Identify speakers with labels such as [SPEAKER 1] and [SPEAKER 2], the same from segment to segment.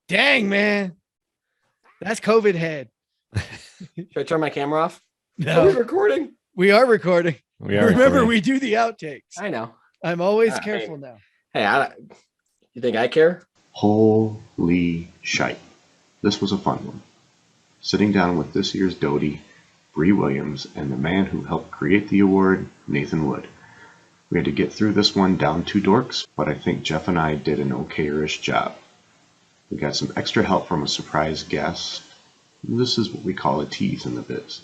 [SPEAKER 1] Dang, man. That's COVID head.
[SPEAKER 2] Should I turn my camera off?
[SPEAKER 1] No.
[SPEAKER 2] Are we recording?
[SPEAKER 1] We are recording. Remember, we do the outtakes.
[SPEAKER 2] I know.
[SPEAKER 1] I'm always careful now.
[SPEAKER 2] Hey, you think I care?
[SPEAKER 3] Holy shite. This was a fun one. Sitting down with this year's DOTY, Bri Willams, and the man who helped create the award, Nathan Wood. We had to get through this one down to Dorks, but I think Jeff and I did an okayerish job. We got some extra help from a surprise guest. This is what we call a tease in the biz.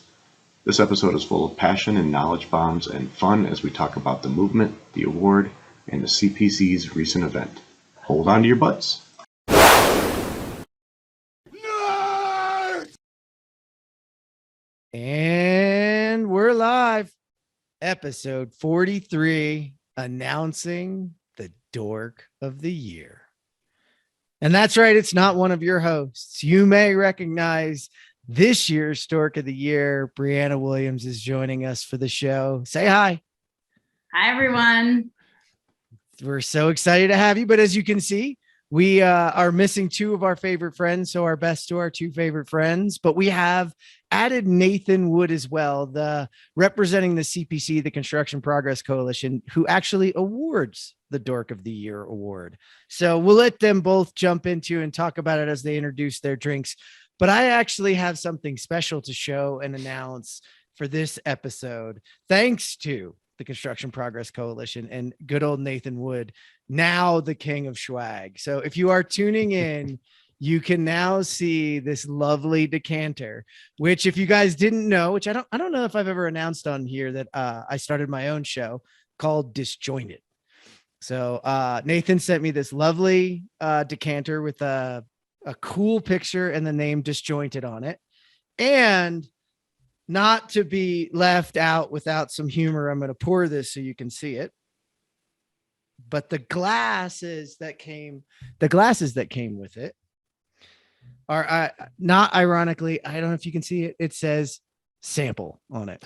[SPEAKER 3] This episode is full of passion and knowledge bombs and fun as we talk about the movement, the award, and the CPC's recent event. Hold on to your butts.
[SPEAKER 1] And we're live. Episode 43, announcing the Dork of the Year. And that's right, it's not one of your hosts. You may recognize this year's Dork of the Year. Bri Willams is joining us for the show. Say hi.
[SPEAKER 4] Hi, everyone.
[SPEAKER 1] We're so excited to have you. But as you can see, we are missing two of our favorite friends. So our best to our two favorite friends. But we have added Nathan Wood as well, representing the CPC, the Construction Progress Coalition, who actually awards the Dork of the Year award. So we'll let them both jump into and talk about it as they introduce their drinks. But I actually have something special to show and announce for this episode, thanks to the Construction Progress Coalition and good old Nathan Wood, now the king of swag. So if you are tuning in, you can now see this lovely decanter, which if you guys didn't know, which I don't know if I've ever announced on here, that I started my own show called Disjointed. So Nathan sent me this lovely decanter with a cool picture and the name Disjointed on it. And not to be left out without some humor, I'm going to pour this so you can see it. But the glasses that came with it are not ironically, I don't know if you can see it. It says sample on it.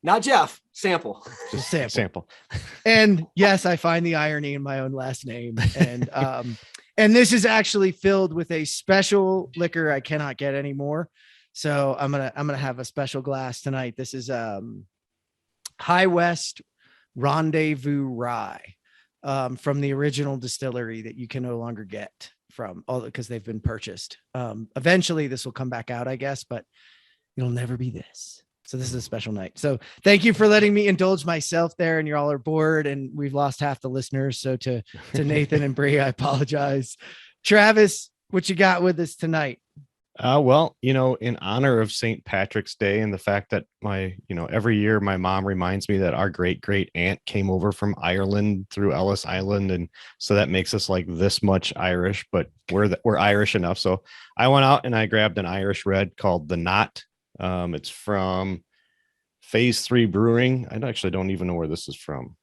[SPEAKER 2] Not Jeff, sample.
[SPEAKER 1] Just sample. And yes, I find the irony in my own last name. And this is actually filled with a special liquor I cannot get anymore. So I'm gonna have a special glass tonight. This is High West Rendezvous Rye from the original distillery that you can no longer get from all because they've been purchased. Eventually this will come back out, I guess, but it'll never be this. So this is a special night. So thank you for letting me indulge myself there. And you all are bored and we've lost half the listeners. So to Nathan and Bri, I apologize. Travis, what you got with us tonight?
[SPEAKER 5] Well, in honor of St. Patrick's Day and the fact that every year my mom reminds me that our great aunt came over from Ireland through Ellis Island. And so that makes us like this much Irish, but we're Irish enough. So I went out and I grabbed an Irish red called the Knot. It's from Phase 3 Brewing. I actually don't even know where this is from.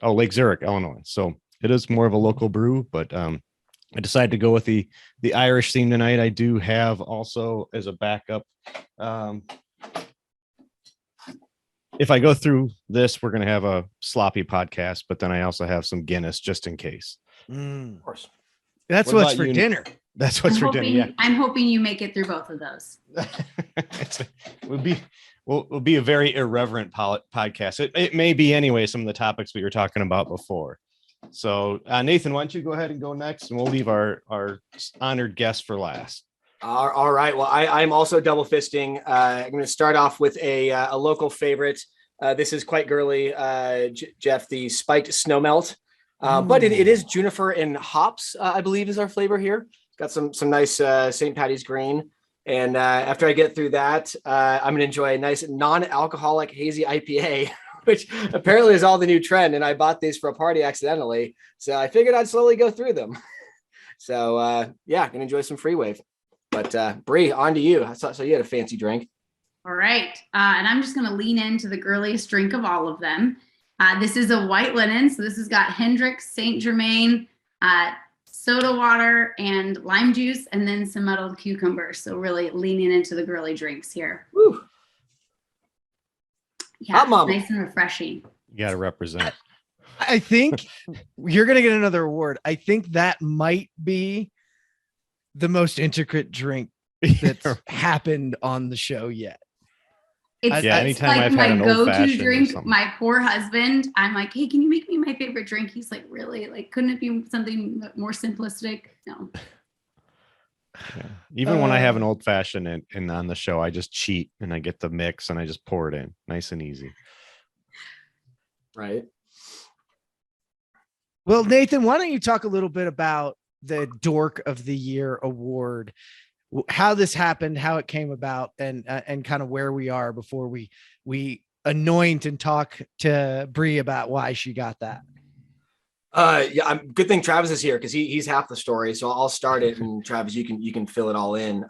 [SPEAKER 5] Oh, Lake Zurich, Illinois. So it is more of a local brew, but I decided to go with the Irish theme tonight. I do have also as a backup. If I go through this, we're going to have a sloppy podcast, but then I also have some Guinness just in case.
[SPEAKER 2] Of course.
[SPEAKER 1] That's what's for dinner.
[SPEAKER 5] That's what's for dinner. Yeah.
[SPEAKER 4] I'm hoping you make it through both of those.
[SPEAKER 5] Will be a very irreverent podcast. It may be anyway, some of the topics we were talking about before. So Nathan, why don't you go ahead and go next and we'll leave our honored guest for last.
[SPEAKER 2] All right. Well, I'm also double fisting. I'm going to start off with a local favorite. This is quite girly, Jeff, the spiked snow melt. But it is juniper and hops, I believe is our flavor here. It's got some nice St. Patty's green. And after I get through that, I'm going to enjoy a nice non-alcoholic hazy IPA, which apparently is all the new trend. And I bought these for a party accidentally. So I figured I'd slowly go through them. So yeah, gonna enjoy some free wave. But Bri, on to you. So you had a fancy drink.
[SPEAKER 4] All right. And I'm just going to lean into the girliest drink of all of them. This is a white linen. So this has got Hendrick's, Saint Germain, soda water, and lime juice, and then some muddled cucumber. So really leaning into the girly drinks here.
[SPEAKER 2] Woo.
[SPEAKER 4] Yeah, nice and refreshing.
[SPEAKER 5] You got to represent.
[SPEAKER 1] I think you're going to get another award. I think that might be the most intricate drink that's happened on the show yet.
[SPEAKER 4] It's,
[SPEAKER 5] Yeah,
[SPEAKER 4] it's
[SPEAKER 5] anytime
[SPEAKER 4] like
[SPEAKER 5] I've had
[SPEAKER 4] my
[SPEAKER 5] an
[SPEAKER 4] go-to
[SPEAKER 5] old-fashioned or
[SPEAKER 4] drink.
[SPEAKER 5] something.
[SPEAKER 4] My poor husband, I'm like, hey, can you make me my favorite drink? He's like, really? Like, couldn't it be something more simplistic? No.
[SPEAKER 5] Yeah. Even when I have an old fashioned and on the show, I just cheat and I get the mix and I just pour it in, nice and easy.
[SPEAKER 2] Right.
[SPEAKER 1] Well, Nathan, why don't you talk a little bit about the Dork of the Year award, how this happened, how it came about, and kind of where we are before we anoint and talk to Bri about why she got that.
[SPEAKER 2] Yeah, good thing Travis is here because he's half the story. So I'll start it, and Travis, you can fill it all in.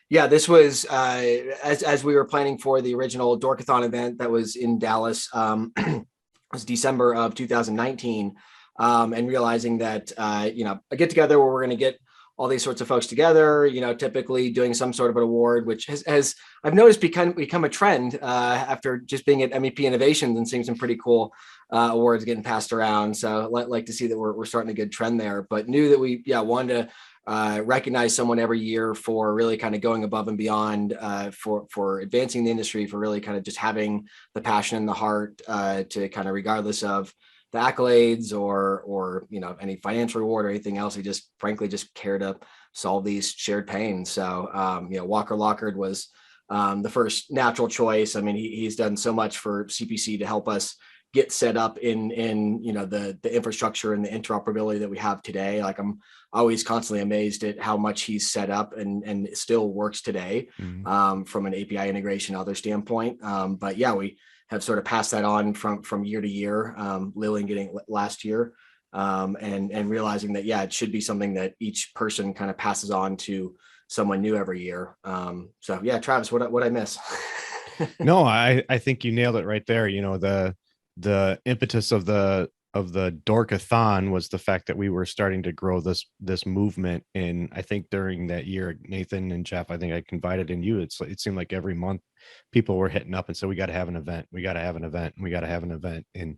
[SPEAKER 2] Yeah, this was as we were planning for the original Dorkathon event that was in Dallas. It was December of 2019, and realizing that a get together where we're going to get all these sorts of folks together, typically doing some sort of an award, which has I've noticed become a trend after just being at MEP Innovations and seeing some pretty cool awards getting passed around. So like to see that we're starting a good trend there, but knew that we wanted to recognize someone every year for really kind of going above and beyond for advancing the industry, for really kind of just having the passion and the heart to kind of, regardless of the accolades or any financial reward or anything else, he just frankly just care to solve these shared pains. So Walker Lockard was the first natural choice. I mean, he's done so much for CPC to help us get set up in the infrastructure and the interoperability that we have today. Like, I'm always constantly amazed at how much he's set up and it still works today from an API integration other standpoint. But yeah, we have sort of passed that on from year to year, Lillian getting last year, and realizing that, it should be something that each person kind of passes on to someone new every year. So yeah, Travis, what I miss?
[SPEAKER 5] No, I think you nailed it right there. The impetus of the Dorkathon was the fact that we were starting to grow this movement. And I think during that year, Nathan and Jeff, I think I confided in you, it seemed like every month people were hitting up and said, we got to have an event, we got to have an event, we got to have an event. And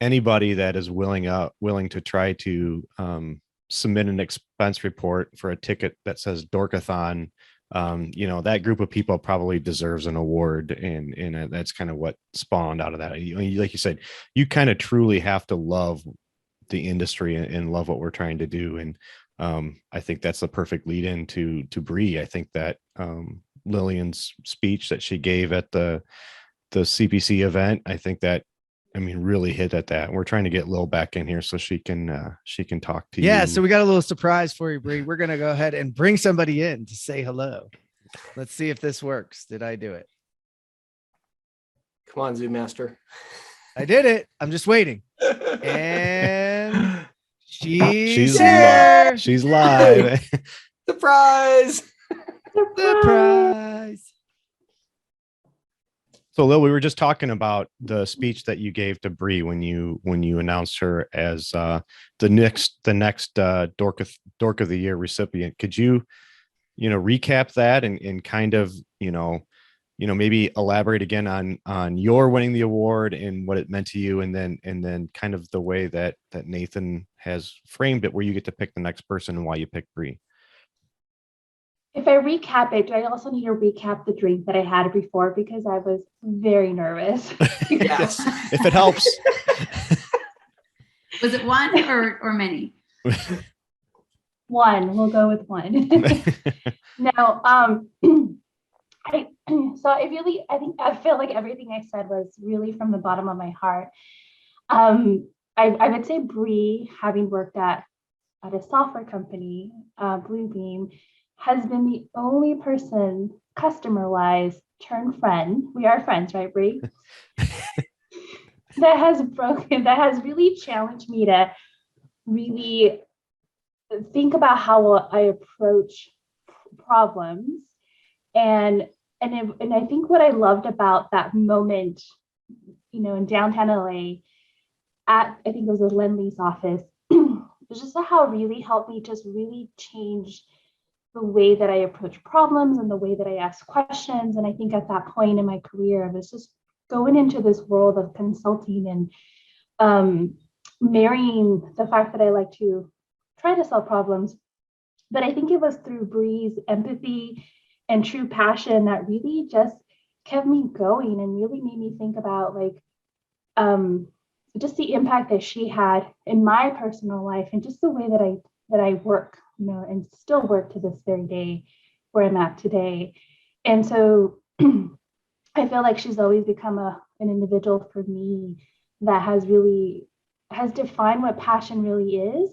[SPEAKER 5] anybody that is willing to try to submit an expense report for a ticket that says Dorkathon, that group of people probably deserves an award, and that's kind of what spawned out of that. Like you said, you kind of truly have to love the industry and love what we're trying to do. And I think that's the perfect lead in to Bri. I think that Lillian's speech that she gave at the CPC event, I think that, really hit at that. We're trying to get Lil back in here so she can talk to you.
[SPEAKER 1] Yeah, so we got a little surprise for you, Bri. We're gonna go ahead and bring somebody in to say hello. Let's see if this works. Did I do it?
[SPEAKER 2] Come on, Zoom Master.
[SPEAKER 1] I did it. I'm just waiting. And she's
[SPEAKER 5] live.
[SPEAKER 1] here.
[SPEAKER 5] She's live.
[SPEAKER 2] Surprise!
[SPEAKER 1] Surprise.
[SPEAKER 5] So Lil, we were just talking about the speech that you gave to Bri when you announced her as the next Dork of the Year recipient. Could you recap that and kind of maybe elaborate again on your winning the award and what it meant to you, and then kind of the way that Nathan has framed it, where you get to pick the next person and why you picked Bri.
[SPEAKER 6] If I recap it, do I also need to recap the drink that I had before, because I was very nervous?
[SPEAKER 2] Yes.
[SPEAKER 5] If it helps.
[SPEAKER 4] Was it one or many?
[SPEAKER 6] One. We'll go with one. Now, I feel like everything I said was really from the bottom of my heart. I would say Bri, having worked at a software company, Bluebeam, has been the only person, customer-wise, turned friend. We are friends, right, Bri? that has really challenged me to really think about how I approach problems. And I think what I loved about that moment, in downtown LA, I think it was a Lend-Lease office, was just how it really helped me just really change the way that I approach problems and the way that I ask questions. And I think at that point in my career, I was just going into this world of consulting and marrying the fact that I like to try to solve problems. But I think it was through Bri's empathy and true passion that really just kept me going and really made me think about like just the impact that she had in my personal life and just the way that I work, you know, and still work to this very day where I'm at today. And so I feel like she's always become an individual for me that has defined what passion really is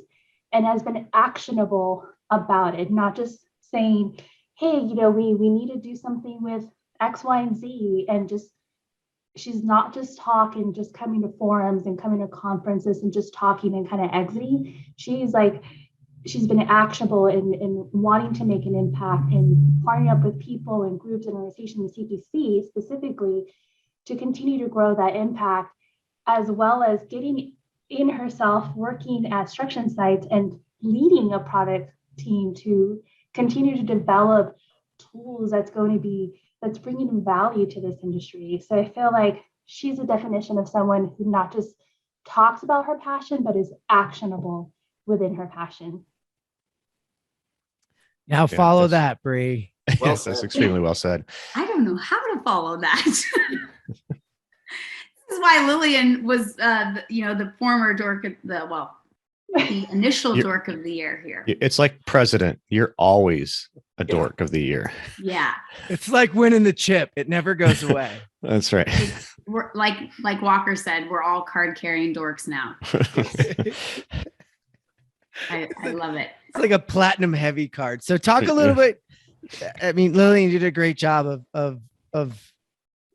[SPEAKER 6] and has been actionable about it, not just saying, hey, you know, we need to do something with X, Y, and Z. And just, she's not just talking, just coming to forums and coming to conferences and just talking and kind of exiting. She's been actionable in wanting to make an impact and partnering up with people and groups and organizations, CPC specifically, to continue to grow that impact, as well as getting in herself, working at construction sites and leading a product team to continue to develop tools that's bringing value to this industry. So I feel like she's a definition of someone who not just talks about her passion, but is actionable within her passion.
[SPEAKER 1] Now follow that, Bri.
[SPEAKER 2] Well
[SPEAKER 5] Yes, that's
[SPEAKER 2] said.
[SPEAKER 5] extremely well said.
[SPEAKER 4] I don't know how to follow that. This is why Lillian was, the former dork, the initial dork of the year here.
[SPEAKER 5] It's like president. You're always a dork of the year.
[SPEAKER 4] Yeah.
[SPEAKER 1] It's like winning the chip. It never goes away.
[SPEAKER 5] That's right.
[SPEAKER 4] We're like Walker said, we're all card carrying dorks now. I love it.
[SPEAKER 1] It's like a platinum heavy card. So talk a little bit. I mean, Lillian did a great job of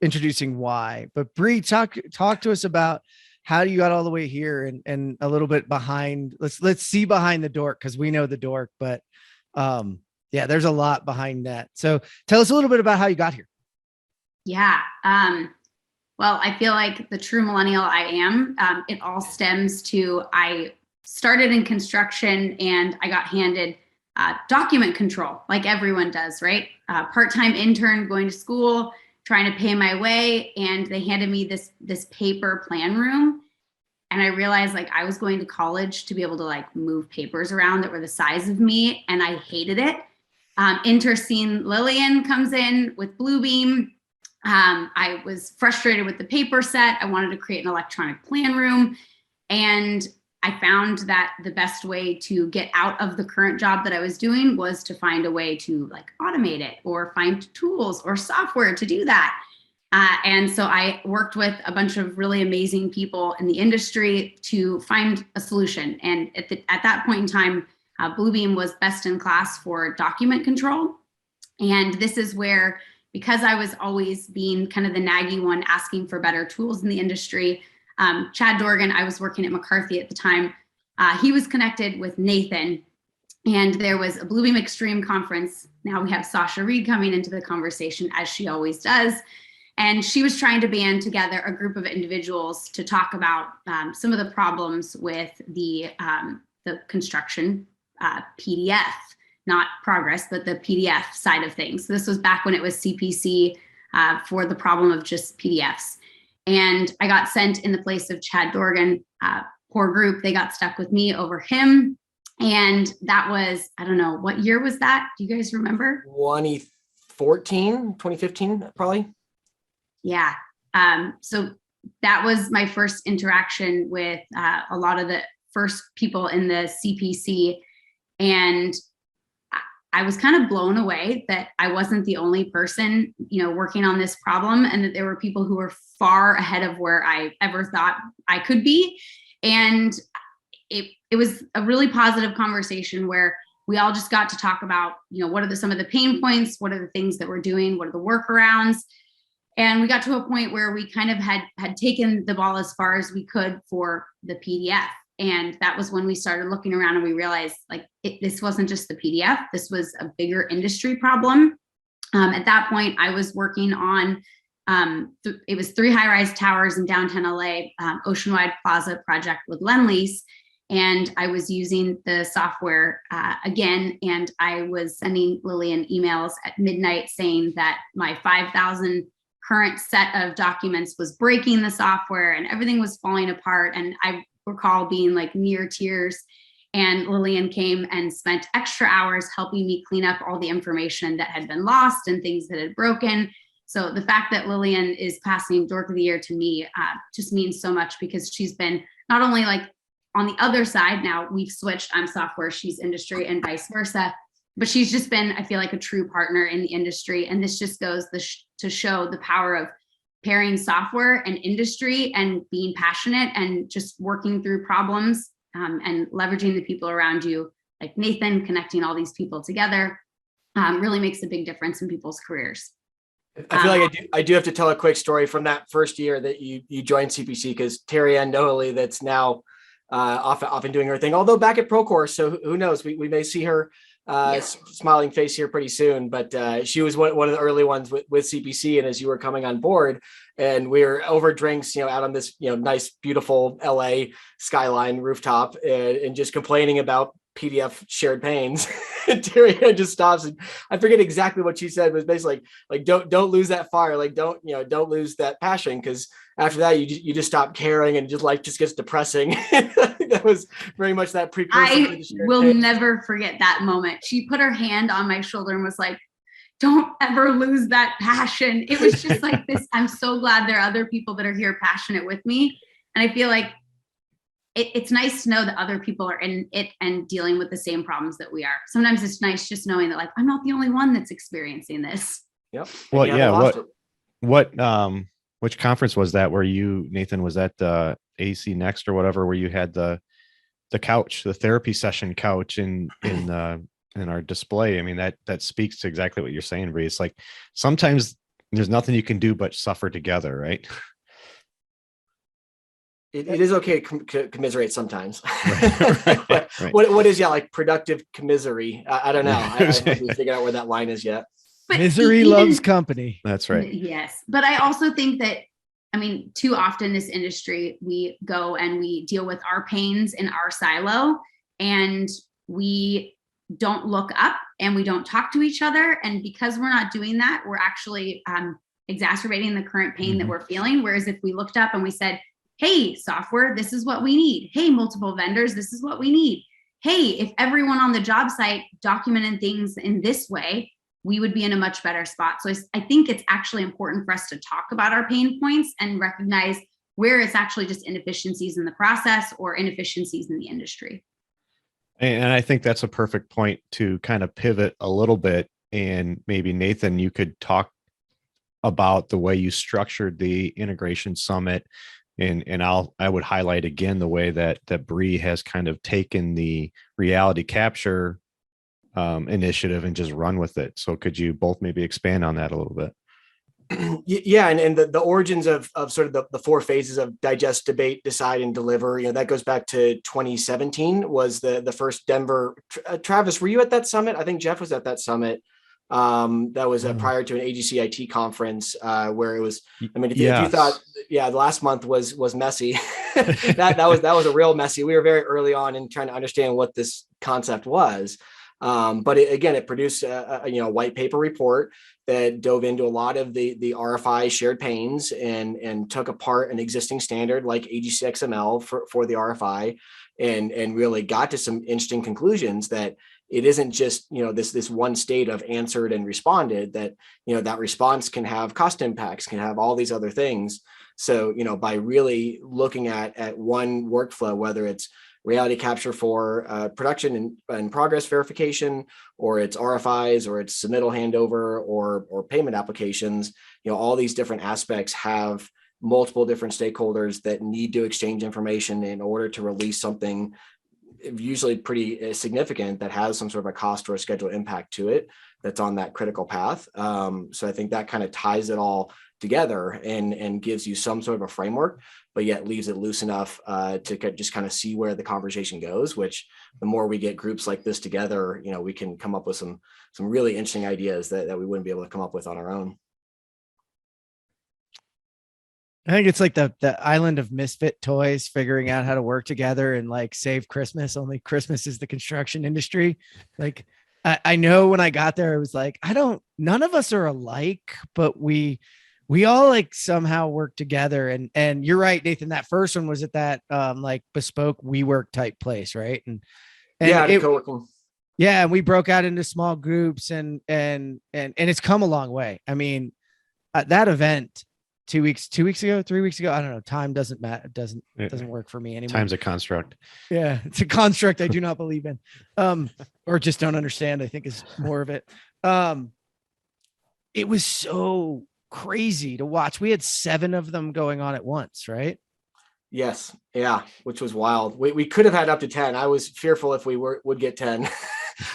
[SPEAKER 1] introducing why, but Bri, talk to us about how you got all the way here and a little bit behind. Let's see behind the dork, because we know the dork, but there's a lot behind that. So tell us a little bit about how you got here.
[SPEAKER 4] Yeah. Well, I feel like the true millennial I am, it all stems to, I started in construction and I got handed document control, like everyone does, right? Part-time intern going to school, trying to pay my way. And they handed me this paper plan room. And I realized like I was going to college to be able to like move papers around that were the size of me. And I hated it. Interscene Lillian comes in with Bluebeam. I was frustrated with the paper set. I wanted to create an electronic plan room. And I found that the best way to get out of the current job that I was doing was to find a way to like automate it or find tools or software to do that. And so I worked with a bunch of really amazing people in the industry to find a solution. And at that point in time, Bluebeam was best in class for document control. And this is where, because I was always being kind of the naggy one asking for better tools in the industry, Chad Dorgan, I was working at McCarthy at the time, he was connected with Nathan, and there was a Bluebeam Extreme conference. Now we have Sasha Reed coming into the conversation, as she always does. And she was trying to band together a group of individuals to talk about some of the problems with the construction PDF, not progress, but the PDF side of things. So this was back when it was CPC for the problem of just PDFs. And I got sent in the place of Chad Dorgan. Poor group, they got stuck with me over him. And that was, I don't know, what year was that? Do you guys remember?
[SPEAKER 2] 2015, probably.
[SPEAKER 4] Yeah. So that was my first interaction with a lot of the first people in the CPC. And I was kind of blown away that I wasn't the only person, working on this problem, and that there were people who were far ahead of where I ever thought I could be. And it was a really positive conversation where we all just got to talk about, what are some of the pain points? What are the things that we're doing? What are the workarounds? And we got to a point where we kind of had taken the ball as far as we could for the PDF. And that was when we started looking around and we realized this wasn't just the PDF, this was a bigger industry problem. At that point, I was working on, it was 3 high-rise towers in downtown LA, Oceanwide Plaza project with Lendlease. And I was using the software again, and I was sending Lillian emails at midnight saying that my 5,000 current set of documents was breaking the software and everything was falling apart. And I recall being like near tears. And Lillian came and spent extra hours helping me clean up all the information that had been lost and things that had broken. So the fact that Lillian is passing Dork of the Year to me just means so much, because she's been not only like on the other side, now we've switched, I'm software, she's industry, and vice versa, but she's just been, I feel like, a true partner in the industry. And this just goes to show the power of pairing software and industry and being passionate and just working through problems and leveraging the people around you, like Nathan, connecting all these people together really makes a big difference in people's careers.
[SPEAKER 2] I feel like I do have to tell a quick story from that first year that you joined CPC, because Terry Ann Noley, that's now off and doing her thing, although back at Procore, so who knows, we may see her smiling face here pretty soon. But she was one of the early ones with CPC, and as you were coming on board, and we were over drinks, out on this nice beautiful LA skyline rooftop, and just complaining about PDF shared panes. And Terry just stops, and I forget exactly what she said, but it's basically like don't lose that fire, like don't lose that passion, because after that you just stop caring, and just gets depressing. That was very much that precursor.
[SPEAKER 4] I will never forget that moment. She put her hand on my shoulder and was like, "Don't ever lose that passion." It was just like this. I'm so glad there are other people that are here passionate with me, and I feel like it's nice to know that other people are in it and dealing with the same problems that we are. Sometimes it's nice just knowing that, like, I'm not the only one that's experiencing this.
[SPEAKER 2] Yep.
[SPEAKER 5] Well, yeah. Which conference was that where you, Nathan, was that the AC Next or whatever, where you had the couch, the therapy session couch in our display? I mean, that speaks to exactly what you're saying, Bri. It's like sometimes there's nothing you can do but suffer together, right?
[SPEAKER 2] It is okay to commiserate sometimes.
[SPEAKER 5] Right.
[SPEAKER 2] What is like productive commisery? I don't know. I haven't figured out where that line is yet.
[SPEAKER 4] But
[SPEAKER 1] misery loves company.
[SPEAKER 5] That's right.
[SPEAKER 4] Yes. But I also think that, too often this industry, we go and we deal with our pains in our silo, and we don't look up and we don't talk to each other. And because we're not doing that, we're actually exacerbating the current pain that we're feeling. Whereas if we looked up and we said, "Hey, software, this is what we need. Hey, multiple vendors, this is what we need. Hey, if everyone on the job site documented things in this way, we would be in a much better spot." So I think it's actually important for us to talk about our pain points and recognize where it's actually just inefficiencies in the process or inefficiencies in the industry.
[SPEAKER 5] And I think that's a perfect point to kind of pivot a little bit. And maybe Nathan, you could talk about the way you structured the integration summit. And I would highlight again the way that Bri has kind of taken the reality capture initiative and just run with it. So could you both maybe expand on that a little bit?
[SPEAKER 2] Yeah, and the origins of sort of the four phases of digest, debate, decide, and deliver, that goes back to 2017 was the first Denver. Travis, were you at that summit? I think Jeff was at that summit. That was prior to an AGC IT conference where it was, if you thought, the last month was messy, that was a real messy. We were very early on in trying to understand what this concept was. But it produced a white paper report that dove into a lot of the RFI shared panes and took apart an existing standard like AGC XML for the RFI and really got to some interesting conclusions that it isn't just, this one state of answered and responded, that, that response can have cost impacts, can have all these other things. So, by really looking at one workflow, whether it's reality capture for production and progress verification, or it's RFIs, or it's submittal handover, or payment applications, all these different aspects have multiple different stakeholders that need to exchange information in order to release something usually pretty significant that has some sort of a cost or a schedule impact to it that's on that critical path. So I think that kind of ties it all together and gives you some sort of a framework, but yet leaves it loose enough to just kind of see where the conversation goes, which the more we get groups like this together, we can come up with some really interesting ideas that we wouldn't be able to come up with on our own.
[SPEAKER 1] I think it's like the island of misfit toys figuring out how to work together and like save Christmas. Only Christmas is the construction industry. Like I know when I got there, it was like, none of us are alike, but we all like somehow work together. And you're right, Nathan, that first one was at that like bespoke WeWork type place. Right. And And
[SPEAKER 2] yeah, the co-working.
[SPEAKER 1] yeah, we broke out into small groups and it's come a long way. I mean, that event 2 weeks ago, 3 weeks ago, I don't know. Time doesn't matter. Doesn't work for me anymore.
[SPEAKER 5] Time's a construct.
[SPEAKER 1] Yeah, it's a construct I do not believe in, or just don't understand. I think is more of it. It was so crazy to watch. We had 7 of them going on at once, right?
[SPEAKER 2] Yes. Yeah. Which was wild. We could have had up to 10. I was fearful if we would get 10.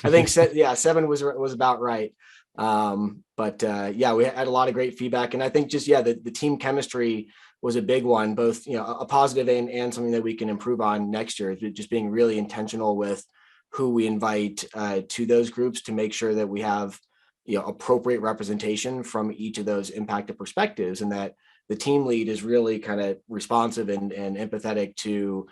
[SPEAKER 2] I think 7 was about right. Yeah, we had a lot of great feedback, and I think just, the team chemistry was a big one, both, a positive and something that we can improve on next year, just being really intentional with who we invite to those groups to make sure that we have, appropriate representation from each of those impacted perspectives, and that the team lead is really kind of responsive and empathetic to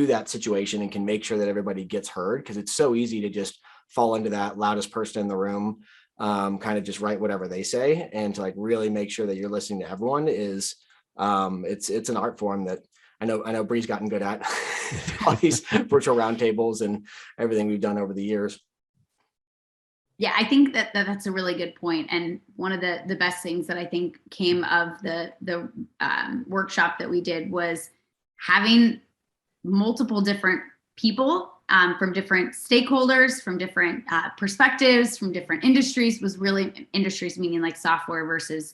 [SPEAKER 2] that situation and can make sure that everybody gets heard, because it's so easy to just fall into that loudest person in the room, kind of just write whatever they say, and to like really make sure that you're listening to everyone is it's an art form that I know Bri's gotten good at all these virtual roundtables and everything we've done over the years.
[SPEAKER 4] Yeah, I think that's a really good point. And one of the best things that I think came of the workshop that we did was having multiple different people from different stakeholders, from different perspectives, from different industries. Was really industries meaning like software versus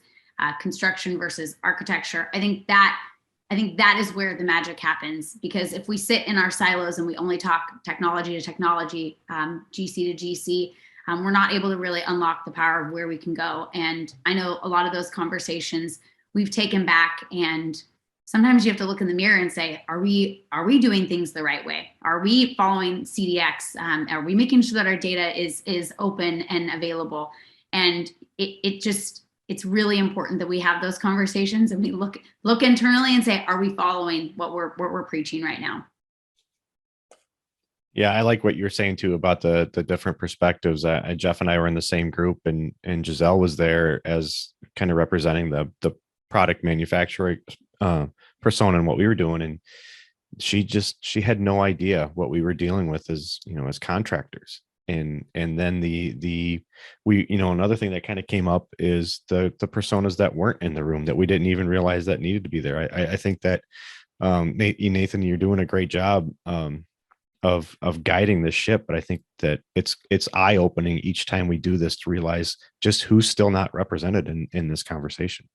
[SPEAKER 4] construction versus architecture. I think that is where the magic happens, because if we sit in our silos and we only talk technology to technology, GC to GC, we're not able to really unlock the power of where we can go. And I know a lot of those conversations we've taken back, and sometimes you have to look in the mirror and say, are we doing things the right way? Are we following CDX? Are we making sure that our data is open and available? And it's really important that we have those conversations and we look internally and say, are we following what we're preaching right now?
[SPEAKER 5] Yeah, I like what you're saying too about the different perspectives. Jeff and I were in the same group, and Giselle was there as kind of representing the product manufacturing persona and what we were doing, and she had no idea what we were dealing with as contractors. And then we another thing that kind of came up is the personas that weren't in the room that we didn't even realize that needed to be there. I think that Nathan, you're doing a great job of guiding the ship, but I think that it's eye-opening each time we do this to realize just who's still not represented in this conversation.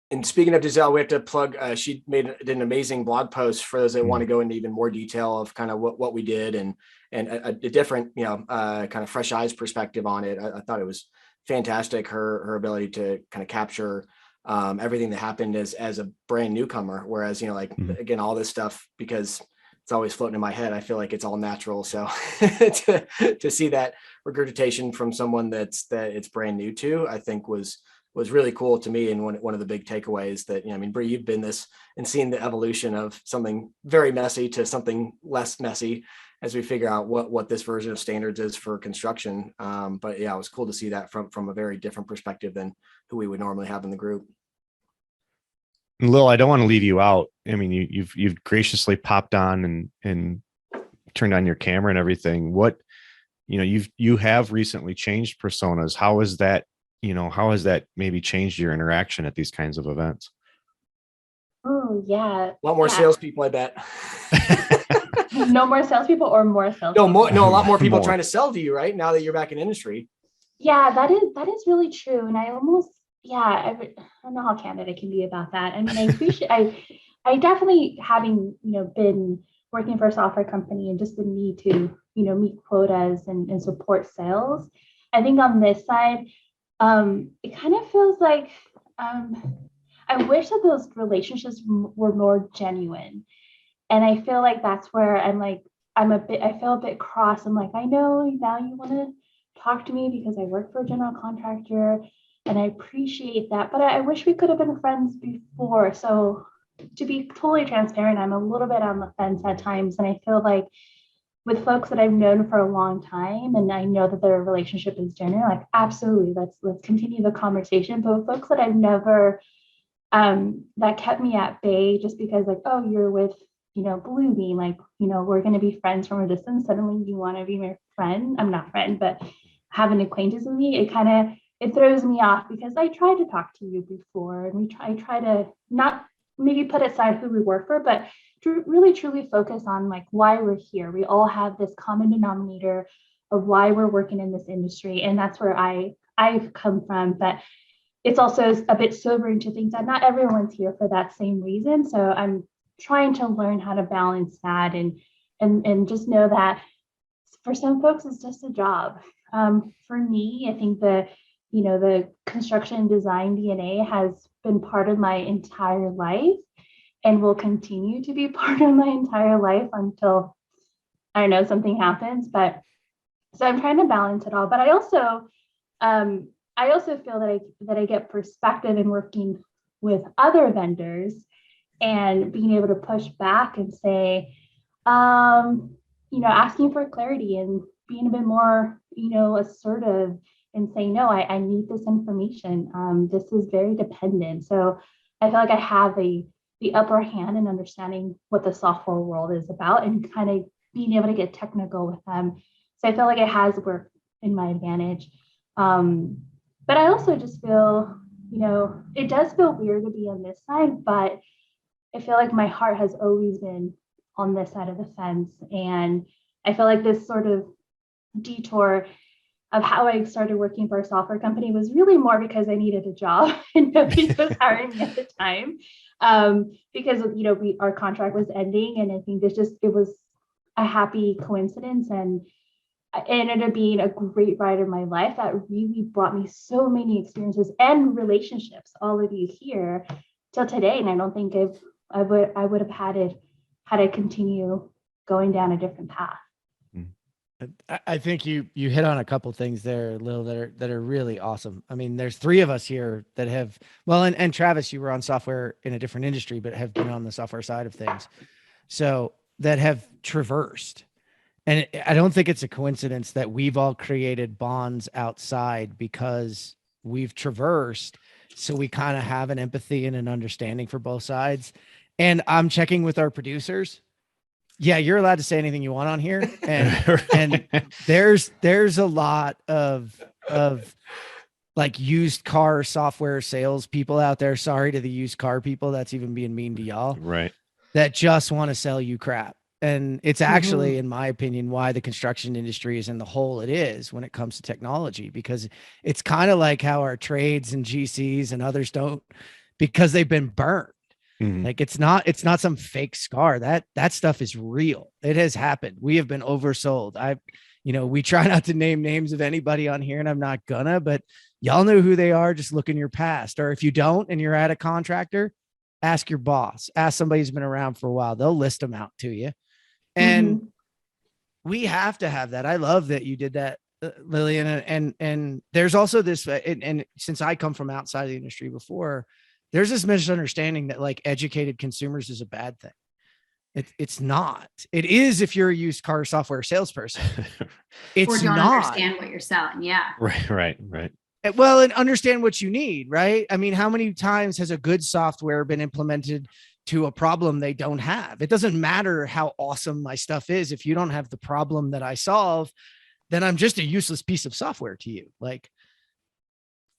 [SPEAKER 2] And speaking of Giselle, we have to plug, she made an amazing blog post for those that want to go into even more detail of kind of what we did and a different, kind of fresh eyes perspective on it. I thought it was fantastic. Her ability to kind of capture everything that happened as a brand newcomer. Whereas, again, all this stuff, because it's always floating in my head, I feel like it's all natural. So to see that regurgitation from someone that it's brand new to, I think was really cool to me. And one of the big takeaways that, Bri, you've been this and seen the evolution of something very messy to something less messy as we figure out what this version of standards is for construction. But yeah, it was cool to see that from a very different perspective than who we would normally have in the group.
[SPEAKER 5] And Lil, I don't want to leave you out. I mean, you've graciously popped on and turned on your camera and everything. What, you have recently changed personas. How is that? How has that maybe changed your interaction at these kinds of events?
[SPEAKER 6] Oh, yeah.
[SPEAKER 2] A lot more salespeople, I bet.
[SPEAKER 6] No more salespeople or more salespeople?
[SPEAKER 2] No, a lot more people trying to sell to you, right? Now that you're back in industry.
[SPEAKER 6] Yeah, that is really true. And I almost, I don't know how candid I can be about that. I mean, I appreciate, I definitely, having, been working for a software company and just the need to, meet quotas and support sales. I think on this side, it kind of feels like I wish that those relationships were more genuine. And I feel like that's where I feel a bit cross. I'm like, I know now you want to talk to me because I work for a general contractor and I appreciate that, but I wish we could have been friends before. So to be totally transparent, I'm a little bit on the fence at times. And I feel like with folks that I've known for a long time, and I know that their relationship is genuine, like, absolutely, let's continue the conversation. But with folks that I've never, that kept me at bay just because, like, oh, you're with, blew me, like, we're going to be friends from a distance. Suddenly you want to be my friend. I'm not friend, but have an acquaintance with me. It throws me off because I tried to talk to you before, and I try to not maybe put aside who we work for, but to really truly focus on like why we're here. We all have this common denominator of why we're working in this industry. And that's where I've come from. But it's also a bit sobering to think that not everyone's here for that same reason. So I'm trying to learn how to balance that and just know that for some folks it's just a job. For me, I think the construction design DNA has been part of my entire life and will continue to be part of my entire life until, I don't know, something happens. But so I'm trying to balance it all. But I also feel that I get perspective in working with other vendors and being able to push back and say, asking for clarity and being a bit more, assertive and saying, no, I need this information. This is very dependent. So I feel like I have the upper hand in understanding what the software world is about and kind of being able to get technical with them. So I feel like it has worked in my advantage. But I also just feel, it does feel weird to be on this side, but I feel like my heart has always been on this side of the fence. And I feel like this sort of detour of how I started working for a software company was really more because I needed a job and nobody was hiring me at the time. Because, our contract was ending, and I think it was a happy coincidence, and it ended up being a great ride of my life that really brought me so many experiences and relationships, all of you here till today. And I don't think I would have had I continue going down a different path.
[SPEAKER 1] I think you hit on a couple things there, Lil, that are really awesome. I mean, there's three of us here that have, well, and Travis, you were on software in a different industry, but have been on the software side of things. So that have traversed. And I don't think it's a coincidence that we've all created bonds outside because we've traversed. So we kind of have an empathy and an understanding for both sides. And I'm checking with our producers. Yeah, you're allowed to say anything you want on here. And there's a lot of like used car software sales people out there. Sorry to the used car people. That's even being mean to y'all.
[SPEAKER 5] Right.
[SPEAKER 1] That just want to sell you crap. And it's actually, in my opinion, why the construction industry is in the hole it is when it comes to technology, because it's kind of like how our trades and GCs and others don't, because they've been burned.
[SPEAKER 5] Mhm.
[SPEAKER 1] Like it's not some fake scar. That stuff is real. It has happened. We have been oversold. We try not to name names of anybody on here, and I'm not gonna, but y'all know who they are. Just look in your past. Or if you don't and you're at a contractor, ask your boss, ask somebody who's been around for a while. They'll list them out to you. And we have to have that. I love that you did that, Lillian. And there's also this, and since I come from outside the industry before, there's this misunderstanding that like educated consumers is a bad thing. It's not. It is if you're a used car software salesperson. It's
[SPEAKER 4] or don't
[SPEAKER 1] not.
[SPEAKER 4] understand what you're selling. Yeah.
[SPEAKER 5] Right.
[SPEAKER 1] Well, and understand what you need, right? I mean, how many times has a good software been implemented to a problem they don't have? It doesn't matter how awesome my stuff is. If you don't have the problem that I solve, then I'm just a useless piece of software to you. Like,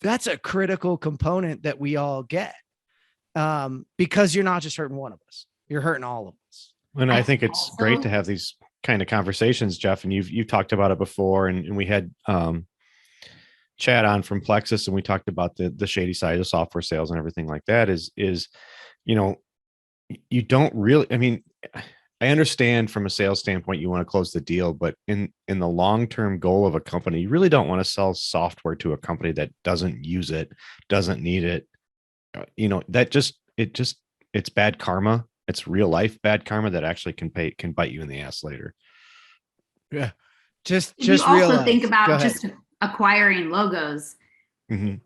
[SPEAKER 1] that's a critical component that we all get, because you're not just hurting one of us, you're hurting all of us.
[SPEAKER 5] And I think it's great to have these kind of conversations, Jeff, and you've talked about it before, and we had Chad on from Plexus, and we talked about the shady side of software sales and everything like that. Is you don't really, I mean, I understand from a sales standpoint, you want to close the deal, but in the long-term goal of a company, you really don't want to sell software to a company that doesn't use it, doesn't need it. It's bad karma. It's real life bad karma that actually can bite you in the ass later.
[SPEAKER 1] Yeah. Just
[SPEAKER 4] you also
[SPEAKER 1] realize,
[SPEAKER 4] think
[SPEAKER 1] go
[SPEAKER 4] about
[SPEAKER 1] ahead.
[SPEAKER 4] just acquiring logos.
[SPEAKER 5] Mm-hmm.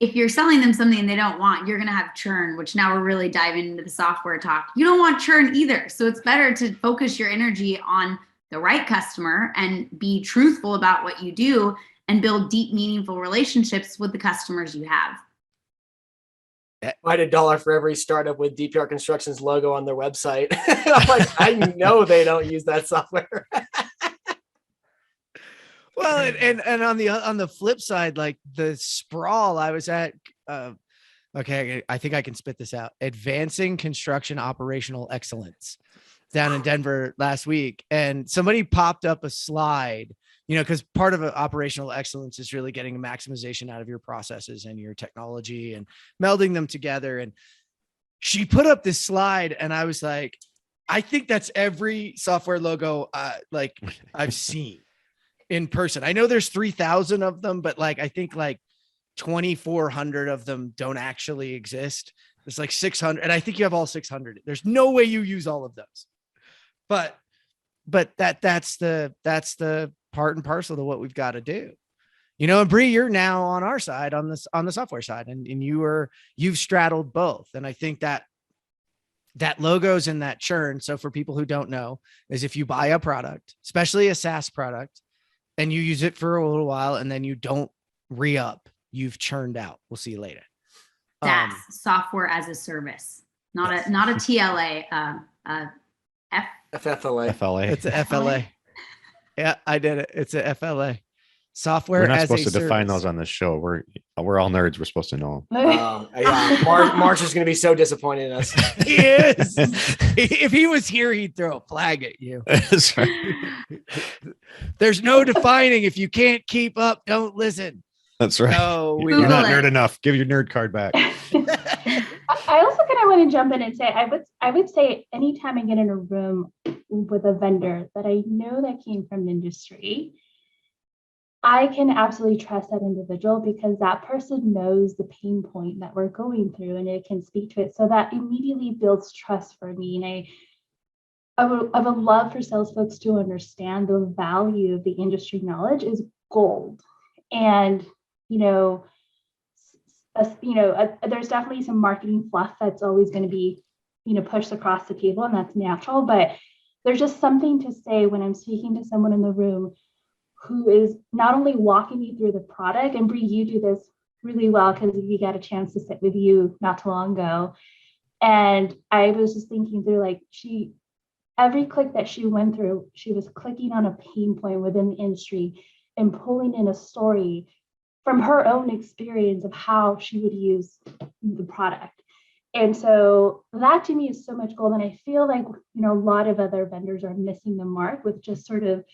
[SPEAKER 4] If you're selling them something they don't want, you're going to have churn, which now we're really diving into the software talk. You don't want churn either. So it's better to focus your energy on the right customer and be truthful about what you do and build deep, meaningful relationships with the customers you have.
[SPEAKER 2] I had $1 for every startup with DPR Construction's logo on their website. I'm like, I know they don't use that software.
[SPEAKER 1] Well, and on the flip side, like the sprawl I was at, okay, I think I can spit this out. Advancing Construction Operational Excellence down in Denver last week, and somebody popped up a slide, because part of operational excellence is really getting a maximization out of your processes and your technology and melding them together. And she put up this slide, and I was like, I think that's every software logo like I've seen in person. I know there's 3,000 of them, but like I think like 2,400 of them don't actually exist. There's like 600, and I think you have all 600. There's no way you use all of those. But that's the part and parcel of what we've got to do. And Bri, you're now on our side on the software side, and you've straddled both. And I think that logos and that churn. So for people who don't know, is if you buy a product, especially a SaaS product, and you use it for a little while and then you don't re-up, you've churned out. We'll see you later.
[SPEAKER 4] That's software as a service, not a TLA.
[SPEAKER 2] FFLA.
[SPEAKER 5] FLA.
[SPEAKER 1] It's a FLA. Yeah, I did it. It's a FLA. Software
[SPEAKER 5] We're not
[SPEAKER 1] as
[SPEAKER 5] supposed
[SPEAKER 1] a
[SPEAKER 5] to define
[SPEAKER 1] service.
[SPEAKER 5] those on this show. We're all nerds. We're supposed to know them.
[SPEAKER 2] Yeah. March is going to be so disappointed in us.
[SPEAKER 1] He is. If he was here, he'd throw a flag at you.
[SPEAKER 5] That's right.
[SPEAKER 1] There's no defining. If you can't keep up, don't listen.
[SPEAKER 5] That's right.
[SPEAKER 1] No,
[SPEAKER 5] You're not
[SPEAKER 4] Google
[SPEAKER 5] nerd
[SPEAKER 4] it.
[SPEAKER 5] enough. Give your nerd card back.
[SPEAKER 6] I also kind of want to jump in and say I would say anytime I get in a room with a vendor that I know that came from the industry, I can absolutely trust that individual because that person knows the pain point that we're going through and it can speak to it. So that immediately builds trust for me. And I would love for sales folks to understand the value of the industry knowledge is gold. And, there's definitely some marketing fluff that's always going to be, pushed across the table, and that's natural. But there's just something to say when I'm speaking to someone in the room who is not only walking me through the product, and Bri, you do this really well because we got a chance to sit with you not too long ago. And I was just thinking through, like, every click that she went through, she was clicking on a pain point within the industry and pulling in a story from her own experience of how she would use the product. And so that to me is so much gold. And I feel like, a lot of other vendors are missing the mark with just sort of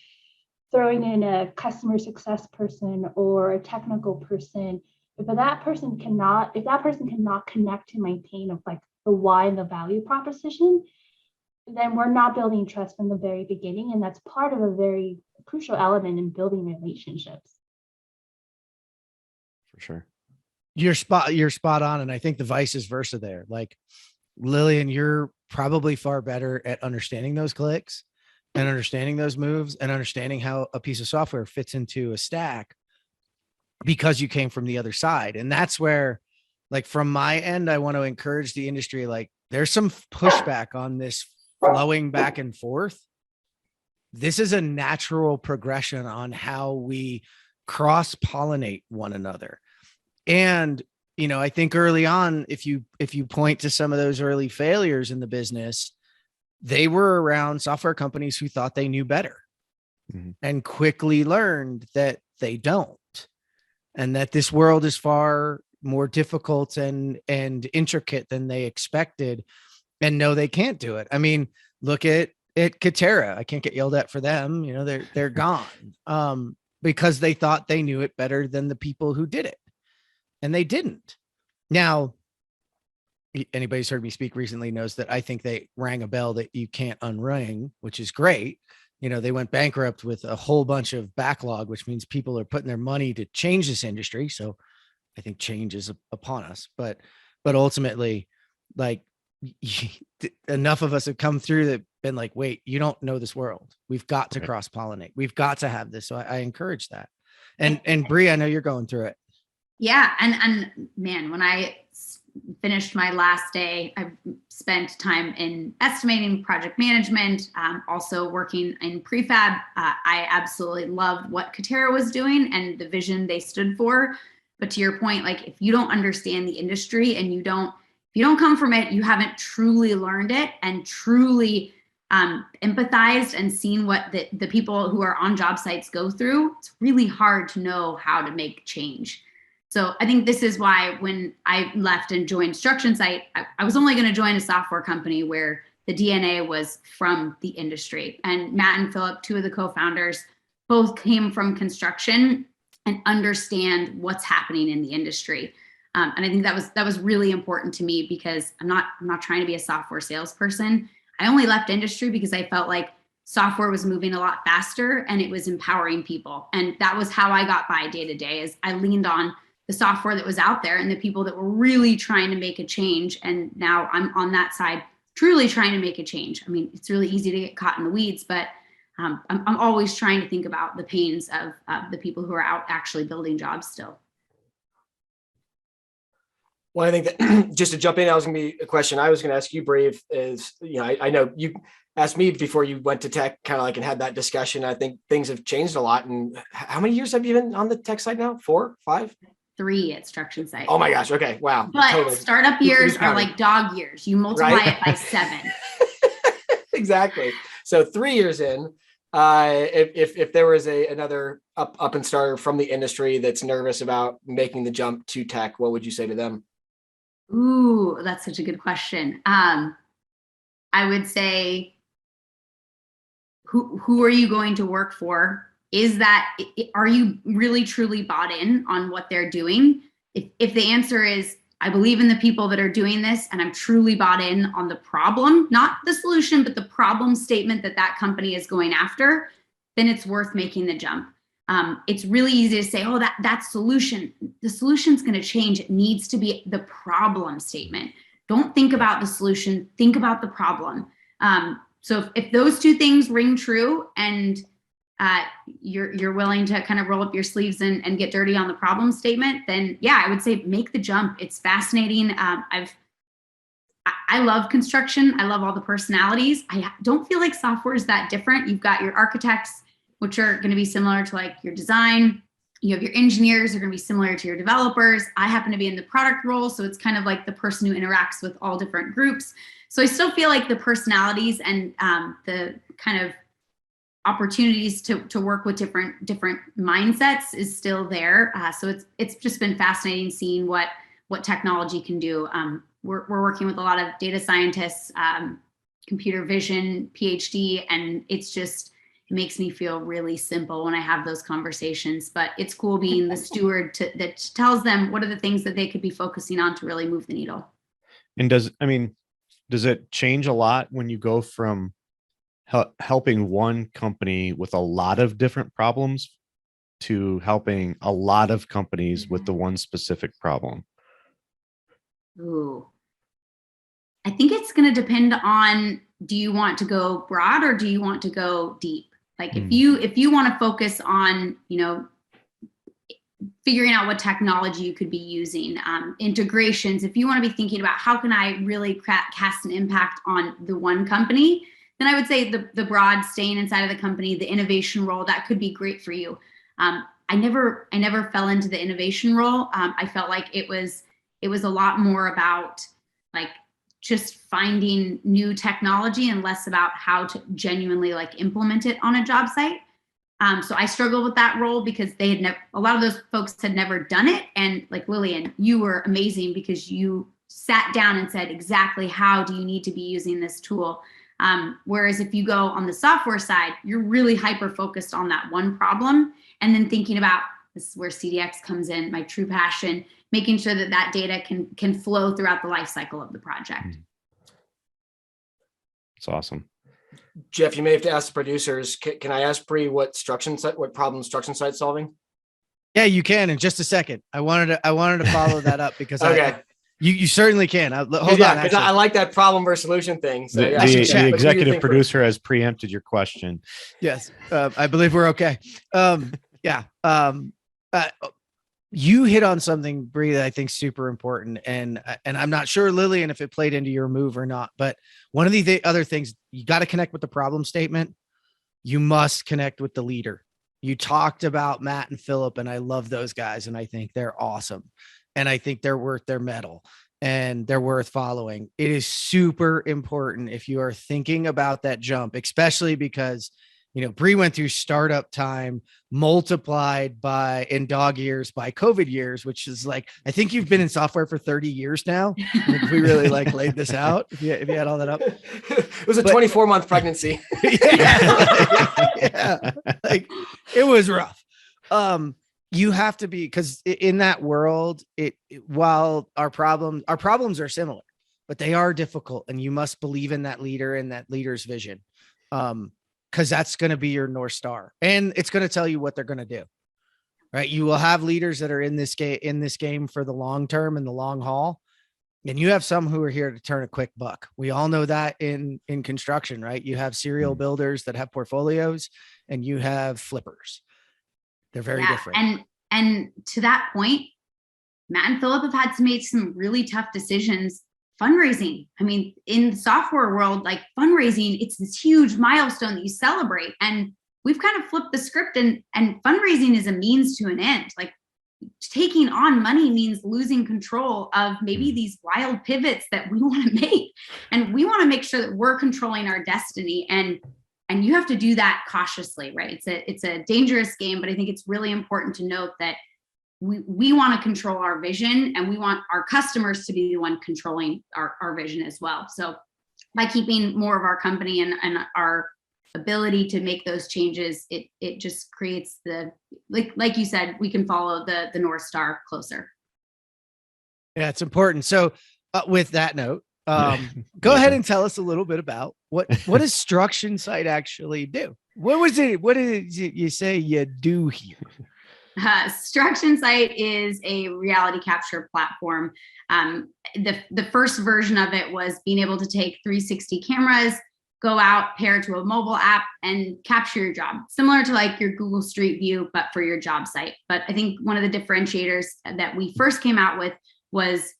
[SPEAKER 6] throwing in a customer success person or a technical person. If that person cannot connect to my pain of like the why and the value proposition, then we're not building trust from the very beginning. And that's part of a very crucial element in building relationships.
[SPEAKER 5] For sure.
[SPEAKER 1] You're spot on. And I think the vice versa there. Like, Lillian, you're probably far better at understanding those clicks and understanding those moves and understanding how a piece of software fits into a stack because you came from the other side. And that's where, like, from my end, I want to encourage the industry. Like, there's some pushback on this flowing back and forth. This is a natural progression on how we cross-pollinate one another. And, I think early on, if you point to some of those early failures in the business, they were around software companies who thought they knew better and quickly learned that they don't, and that this world is far more difficult and intricate than they expected, and no, they can't do it. I mean, look at Katera. I can't get yelled at for them. They're gone because they thought they knew it better than the people who did it, and they didn't. Now, anybody who's heard me speak recently knows that I think they rang a bell that you can't unring, which is great. They went bankrupt with a whole bunch of backlog, which means people are putting their money to change this industry. So I think change is upon us, but ultimately, like, enough of us have come through that been like, wait, you don't know this world. We've got to cross-pollinate. We've got to have this. So I encourage that. And Bri, I know you're going through it.
[SPEAKER 4] Yeah. And man, when I finished my last day, I spent time in estimating, project management, also working in prefab. I absolutely loved what Katera was doing and the vision they stood for. But to your point, like, if you don't understand the industry and you don't you don't come from it, you haven't truly learned it and truly empathized and seen what the people who are on job sites go through. It's really hard to know how to make change. So I think this is why when I left and joined Struction Site, I was only going to join a software company where the DNA was from the industry. And Matt and Philip, two of the co-founders, both came from construction and understand what's happening in the industry. And I think that was really important to me because I'm not trying to be a software salesperson. I only left industry because I felt like software was moving a lot faster and it was empowering people. And that was how I got by day to day, is I leaned on the software that was out there and the people that were really trying to make a change. And now I'm on that side, truly trying to make a change. I mean, it's really easy to get caught in the weeds, but I'm always trying to think about the pains of the people who are out actually building jobs still.
[SPEAKER 2] Well, I think that just to jump in, that was going to be a question I was going to ask you, Bri, is, I know you asked me before you went to tech, kind of like, and had that discussion. I think things have changed a lot. And how many years have you been on the tech side now? 4, 5?
[SPEAKER 4] 3 at Struction Site.
[SPEAKER 2] Oh my gosh. Okay. Wow.
[SPEAKER 4] But
[SPEAKER 2] totally.
[SPEAKER 4] Startup years are like dog years. You multiply
[SPEAKER 2] Right?
[SPEAKER 4] it by 7.
[SPEAKER 2] Exactly. So 3 years in, if there was another up and starter from the industry that's nervous about making the jump to tech, what would you say to them?
[SPEAKER 4] Ooh, that's such a good question. I would say, who are you going to work for? Are you really truly bought in on what they're doing? If the answer is, I believe in the people that are doing this and I'm truly bought in on the problem, not the solution, but the problem statement that company is going after, then it's worth making the jump. It's really easy to say, oh, that solution, the solution's going to change. It needs to be the problem statement. Don't think about the solution, think about the problem. So if those two things ring true and you're willing to kind of roll up your sleeves and get dirty on the problem statement, then yeah, I would say make the jump. It's fascinating. I love construction. I love all the personalities. I don't feel like software is that different. You've got your architects, which are going to be similar to like your design. You have your engineers are going to be similar to your developers. I happen to be in the product role, so it's kind of like the person who interacts with all different groups. So I still feel like the personalities and the kind of opportunities to work with different mindsets is still there. So it's just been fascinating seeing what technology can do. We're working with a lot of data scientists, computer vision, PhD, and it makes me feel really simple when I have those conversations. But it's cool being the steward that tells them what are the things that they could be focusing on to really move the needle.
[SPEAKER 5] And does it change a lot when you go from helping one company with a lot of different problems to helping a lot of companies with the one specific problem?
[SPEAKER 4] Ooh, I think it's going to depend on, do you want to go broad or do you want to go deep? Like if you want to focus on, figuring out what technology you could be using, integrations, if you want to be thinking about how can I really cast an impact on the one company, then I would say the broad, staying inside of the company, the innovation role, that could be great for you. I never fell into the innovation role. I felt like it was a lot more about like just finding new technology and less about how to genuinely like implement it on a job site. So I struggled with that role because a lot of those folks had never done it. And like Lillian, you were amazing because you sat down and said exactly how do you need to be using this tool. Whereas if you go on the software side, you're really hyper-focused on that one problem and then thinking about, this is where CDX comes in, my true passion, making sure that data can flow throughout the life cycle of the project.
[SPEAKER 5] It's awesome.
[SPEAKER 2] Jeff, you may have to ask the producers. Can I ask Bri what problem Struction Site's solving?
[SPEAKER 1] Yeah, you can in just a second. I wanted to follow that up because
[SPEAKER 2] okay.
[SPEAKER 1] You certainly can. Hold on.
[SPEAKER 2] Because I like that problem versus solution thing. So
[SPEAKER 5] the executive producer has preempted your question.
[SPEAKER 1] Yes, I believe we're okay. You hit on something, Bri, that I think is super important, and I'm not sure, Lillian, if it played into your move or not. But one of the other things, you got to connect with the problem statement. You must connect with the leader. You talked about Matt and Philip, and I love those guys, and I think they're awesome, and I think they're worth their medal. and they're worth following. It is super important if you are thinking about that jump, especially because, you know, Bri went through startup time multiplied by in dog years by COVID years, which is like, I think you've been in software for 30 years now. If we really like laid this out, if you had all that up.
[SPEAKER 2] It was a 24-month pregnancy.
[SPEAKER 1] Yeah, like it was rough. You have to be, because in that world, while our problems are similar, but they are difficult, and you must believe in that leader and that leader's vision. Because that's going to be your North Star, and it's going to tell you what they're going to do. Right. You will have leaders that are in this game for the long term and the long haul. And you have some who are here to turn a quick buck. We all know that in construction, right? You have serial builders that have portfolios, and you have flippers. They're very different.
[SPEAKER 4] And to that point, Matt and Philip have had to make some really tough decisions. Fundraising. I mean, in the software world, like fundraising, it's this huge milestone that you celebrate. And we've kind of flipped the script, and fundraising is a means to an end. Like taking on money means losing control of maybe these wild pivots that we want to make. And we want to make sure that we're controlling our destiny. And you have to do that cautiously, right? It's a dangerous game, but I think it's really important to note that we want to control our vision, and we want our customers to be the one controlling our vision as well. So by keeping more of our company and our ability to make those changes, it just creates the, like you said, we can follow the North Star closer.
[SPEAKER 1] Yeah, it's important. So with that note, go ahead and tell us a little bit about what does Struction Site actually do? What did you say you do here?
[SPEAKER 4] Struction Site is a reality capture platform. The first version of it was being able to take 360 cameras, go out, pair to a mobile app, and capture your job, similar to like your Google Street View, but for your job site. But I think one of the differentiators that we first came out with was,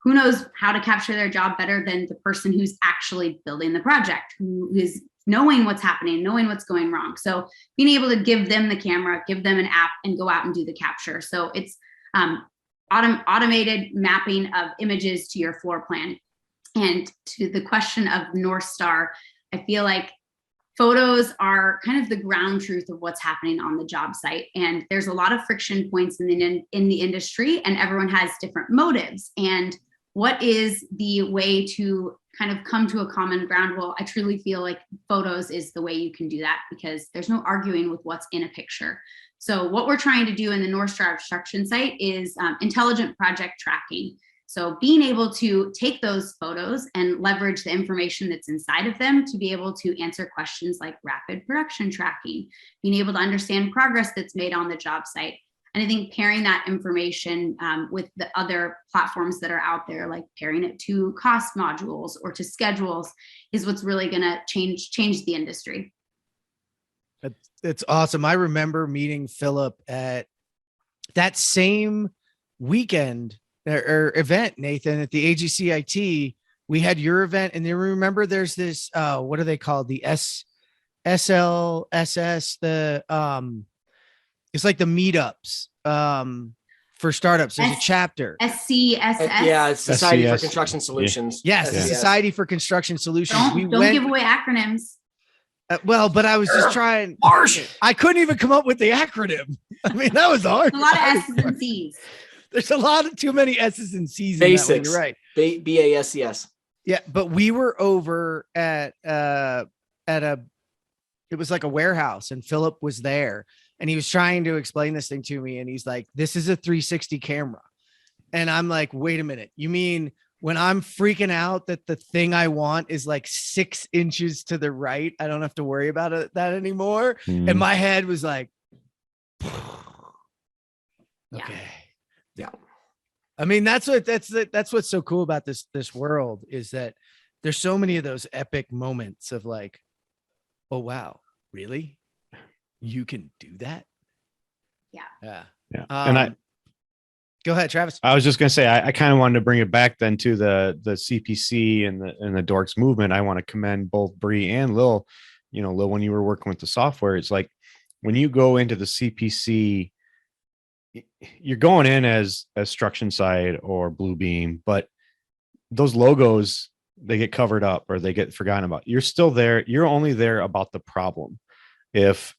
[SPEAKER 4] who knows how to capture their job better than the person who's actually building the project, who is knowing what's happening, knowing what's going wrong. So being able to give them the camera, give them an app, and go out and do the capture. So it's automated mapping of images to your floor plan. And to the question of North Star, I feel like photos are kind of the ground truth of what's happening on the job site. And there's a lot of friction points in the industry, and everyone has different motives. And what is the way to kind of come to a common ground? Well, I truly feel like photos is the way you can do that, because there's no arguing with what's in a picture. So what we're trying to do in the North Star Struction Site is intelligent project tracking. So being able to take those photos and leverage the information that's inside of them to be able to answer questions like rapid production tracking, being able to understand progress that's made on the job site. And I think pairing that information with the other platforms that are out there, like pairing it to cost modules or to schedules, is what's really going to change the industry.
[SPEAKER 1] It's awesome. I remember meeting Philip at that same weekend or event, Nathan, at the AGCIT. We had your event, and then remember there's this what are they called? The SLSS, it's like the meetups for startups. There's a chapter.
[SPEAKER 4] SCSS.
[SPEAKER 2] Yeah, it's Society for
[SPEAKER 5] SCS.
[SPEAKER 2] Construction Solutions.
[SPEAKER 1] Yes, the
[SPEAKER 2] SCS.
[SPEAKER 1] Society for Construction Solutions.
[SPEAKER 4] Don't give away acronyms.
[SPEAKER 1] Well, but I was just trying.
[SPEAKER 2] Harsh.
[SPEAKER 1] I couldn't even come up with the acronym. I mean, that was hard.
[SPEAKER 4] A lot of S's and C's.
[SPEAKER 1] There's a lot of too many S's and C's.
[SPEAKER 2] Basics.
[SPEAKER 1] In that one. You're right.
[SPEAKER 2] BASCS.
[SPEAKER 1] Yeah, but we were over at it was like a warehouse, and Philip was there, and he was trying to explain this thing to me, and he's like, "This is a 360 camera," and I'm like, "Wait a minute, you mean when I'm freaking out that the thing I want is like 6 inches to the right, I don't have to worry about that anymore?" And my head was like, okay.
[SPEAKER 2] Yeah.
[SPEAKER 1] I mean, that's what's so cool about this world, is that there's so many of those epic moments of like, oh wow, really? You can do that? Yeah.
[SPEAKER 5] And
[SPEAKER 1] go ahead, Travis.
[SPEAKER 5] I was just gonna say, I kind of wanted to bring it back then to the CPC and the Dorks movement. I want to commend both Bri and Lil. You know, Lil, when you were working with the software, it's like when you go into the CPC, you're going in as Struction Site or Bluebeam, but those logos, they get covered up or they get forgotten about. You're still there. You're only there about the problem. If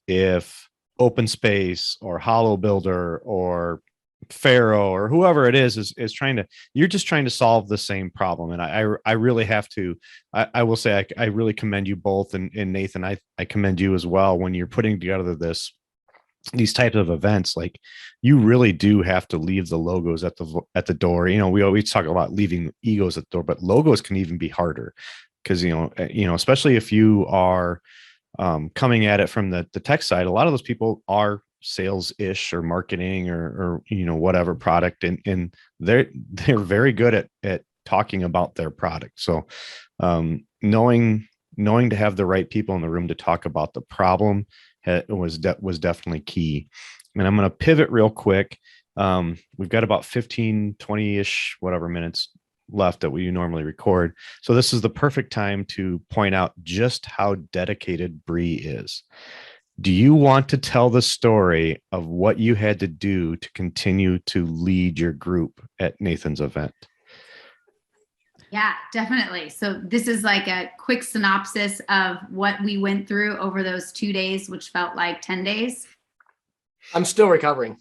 [SPEAKER 5] Open Space or Hollow Builder or Pharaoh or whoever it is trying to, you're just trying to solve the same problem. And I really have to, I will say, I really commend you both. And Nathan, I commend you as well when you're putting together these types of events. Like, you really do have to leave the logos at the door. You know, we always talk about leaving egos at the door, but logos can even be harder because, especially if you are coming at it from the tech side, a lot of those people are sales-ish or marketing or whatever product, and they're very good at talking about their product. So knowing to have the right people in the room to talk about the problem was definitely key. And I'm going to pivot real quick. We've got about 15, 20-ish, whatever minutes left that we normally record. So this is the perfect time to point out just how dedicated Bri is. Do you want to tell the story of what you had to do to continue to lead your group at Nathan's event?
[SPEAKER 4] Yeah, definitely. So this is like a quick synopsis of what we went through over those 2 days, which felt like 10 days.
[SPEAKER 2] I'm still recovering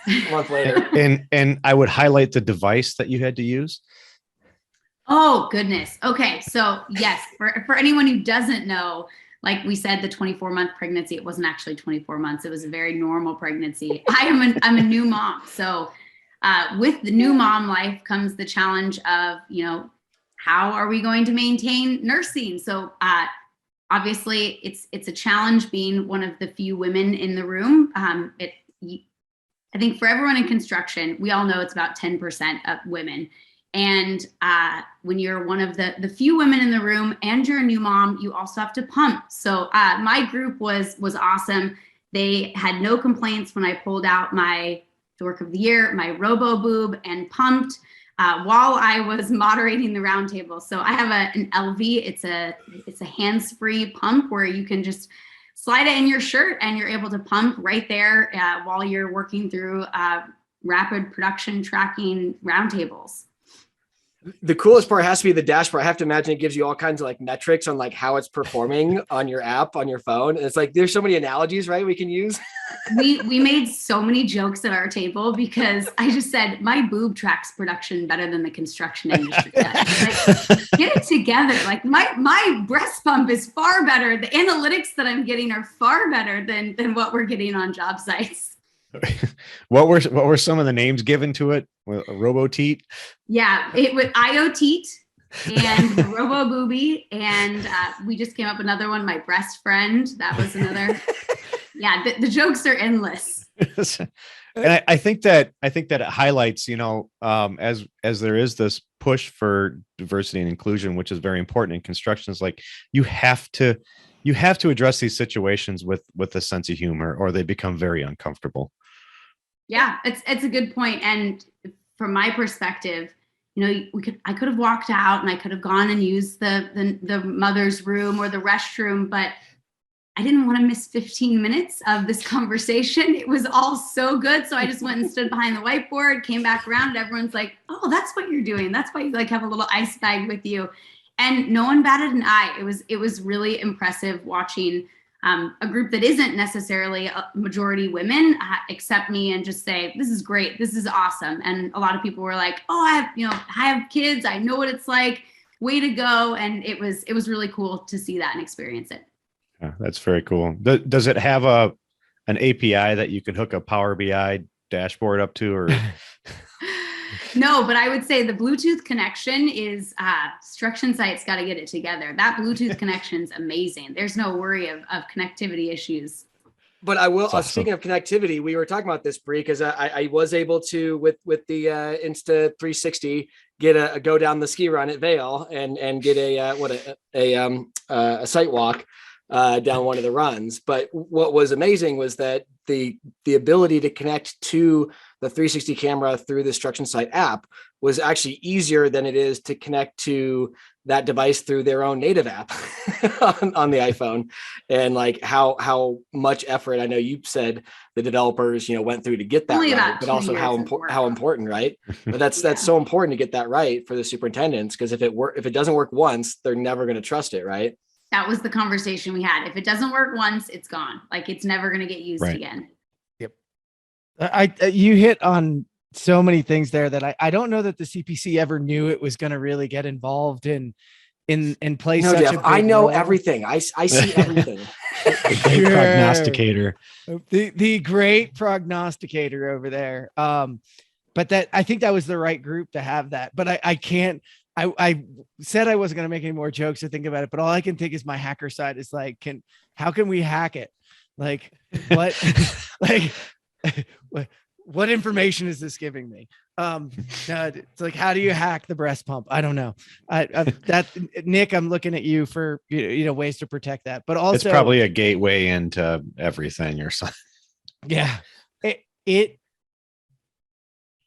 [SPEAKER 2] a month later.
[SPEAKER 5] And I would highlight the device that you had to use.
[SPEAKER 4] Oh, goodness. Okay. So yes, for anyone who doesn't know, like we said, the 24-month pregnancy, it wasn't actually 24 months. It was a very normal pregnancy. I'm a new mom. So with the new mom life comes the challenge of, how are we going to maintain nursing? So obviously it's a challenge being one of the few women in the room. I think for everyone in construction, we all know it's about 10% of women. And when you're one of the few women in the room and you're a new mom, you also have to pump. So my group was awesome. They had no complaints when I pulled out my Dork of the Year, my Robo Boob, and pumped while I was moderating the roundtable. So I have an LV. It's a hands-free pump where you can just slide it in your shirt and you're able to pump right there while you're working through rapid production tracking roundtables.
[SPEAKER 2] The coolest part has to be the dashboard. I have to imagine it gives you all kinds of like metrics on like how it's performing on your app, on your phone. And it's like, there's so many analogies, right? We can use.
[SPEAKER 4] We made so many jokes at our table because I just said, my boob tracks production better than the construction industry does. Like, get it together. Like my breast pump is far better. The analytics that I'm getting are far better than what we're getting on job sites.
[SPEAKER 5] What were some of the names given to it? Robo-teat?
[SPEAKER 4] Yeah, it was IoTeat and the Robo Booby, and we just came up with another one, my breast friend. That was another. Yeah, the jokes are endless.
[SPEAKER 5] And I think that it highlights, as there is this push for diversity and inclusion, which is very important in construction, is like you have to address these situations with a sense of humor, or they become very uncomfortable.
[SPEAKER 4] Yeah, it's a good point. And from my perspective, I could have walked out and I could have gone and used the mother's room or the restroom, but I didn't want to miss 15 minutes of this conversation. It was all so good. So I just went and stood behind the whiteboard, came back around, and everyone's like, oh, that's what you're doing. That's why you like have a little ice bag with you. And no one batted an eye. It was really impressive watching a group that isn't necessarily a majority women accept me and just say, this is great. This is awesome. And a lot of people were like, oh, I have kids. I know what it's like. Way to go. And it was really cool to see that and experience it.
[SPEAKER 5] Yeah, that's very cool. Does it have an API that you can hook a Power BI dashboard up to, or?
[SPEAKER 4] No, but I would say the Bluetooth connection is construction sites got to get it together. That Bluetooth connection is amazing. There's no worry of connectivity issues.
[SPEAKER 2] But I will.
[SPEAKER 5] Awesome.
[SPEAKER 2] Speaking of connectivity, we were talking about this, Bri, because I was able to with the Insta 360 get a go down the ski run at Vail and get a site walk down one of the runs. But what was amazing was that the ability to connect to the 360 camera through the instruction site app was actually easier than it is to connect to that device through their own native app on the iPhone. And like how much effort, I know you said the developers, went through to get that
[SPEAKER 4] Only
[SPEAKER 2] right,
[SPEAKER 4] about
[SPEAKER 2] but
[SPEAKER 4] 2
[SPEAKER 2] also how
[SPEAKER 4] years of work.
[SPEAKER 2] important, right? But that's so important to get that right for the superintendents, because if it doesn't work once, they're never going to trust it, right?
[SPEAKER 4] That was the conversation we had. If it doesn't work once, it's gone. Like it's never going to get used
[SPEAKER 5] Right.
[SPEAKER 4] again.
[SPEAKER 1] You hit on so many things there that I don't know that the CPC ever knew it was going to really get involved in play
[SPEAKER 2] No,
[SPEAKER 1] such
[SPEAKER 2] Jeff,
[SPEAKER 1] a big
[SPEAKER 2] I know
[SPEAKER 1] role.
[SPEAKER 2] everything. I see everything.
[SPEAKER 5] Great prognosticator.
[SPEAKER 1] The great prognosticator over there. But that, I think that was the right group to have that, but I can't, I said I wasn't going to make any more jokes or think about it, but all I can think is my hacker side is like, how can we hack it? Like what, like what information is this giving me? It's like, how do you hack the breast pump? I don't know. That Nick, I'm looking at you for, ways to protect that, but also
[SPEAKER 5] It's probably a gateway into everything or something.
[SPEAKER 1] Yeah.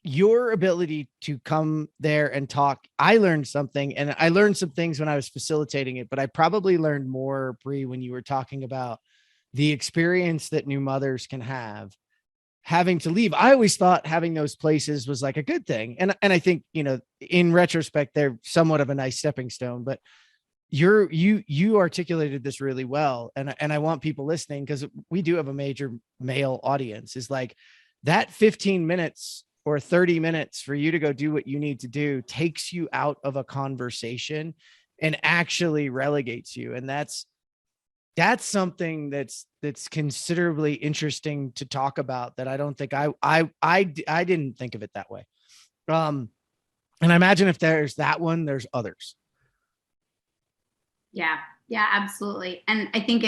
[SPEAKER 1] Your ability to come there and talk, I learned something, and I learned some things when I was facilitating it, but I probably learned more, Bri, when you were talking about the experience that new mothers can have having to leave. I always thought having those places was like a good thing. And I think, in retrospect, they're somewhat of a nice stepping stone, but you articulated this really well. And I want people listening, because we do have a major male audience, is like that 15 minutes or 30 minutes for you to go do what you need to do takes you out of a conversation and actually relegates you. And that's something that's considerably interesting to talk about, that I don't think I didn't think of it that way. And I imagine if there's that one, there's others.
[SPEAKER 4] Yeah, absolutely. And I think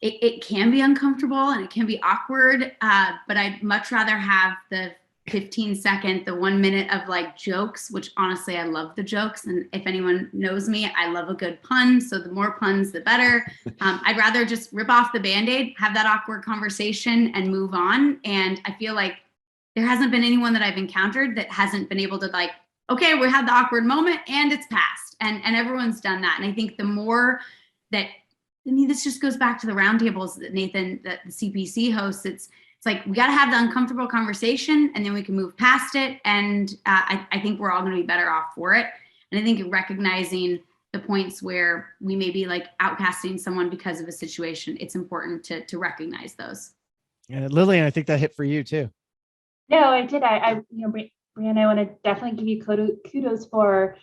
[SPEAKER 4] it can be uncomfortable and it can be awkward, but I'd much rather have the 15-second, the 1 minute of like jokes, which honestly, I love the jokes. And if anyone knows me, I love a good pun. So the more puns, the better. I'd rather just rip off the Band-Aid, have that awkward conversation and move on. And I feel like there hasn't been anyone that I've encountered that hasn't been able to like, okay, we had the awkward moment and it's passed. And everyone's done that. And I think the more that, this just goes back to the roundtables that Nathan, that the CPC hosts. It's like, we got to have the uncomfortable conversation and then we can move past it. And I think we're all going to be better off for it. And I think recognizing the points where we may be like outcasting someone because of a situation, it's important to recognize those.
[SPEAKER 1] Lillian, I think that hit for you too.
[SPEAKER 6] No, I did. Brianna, I want to definitely give you kudos for,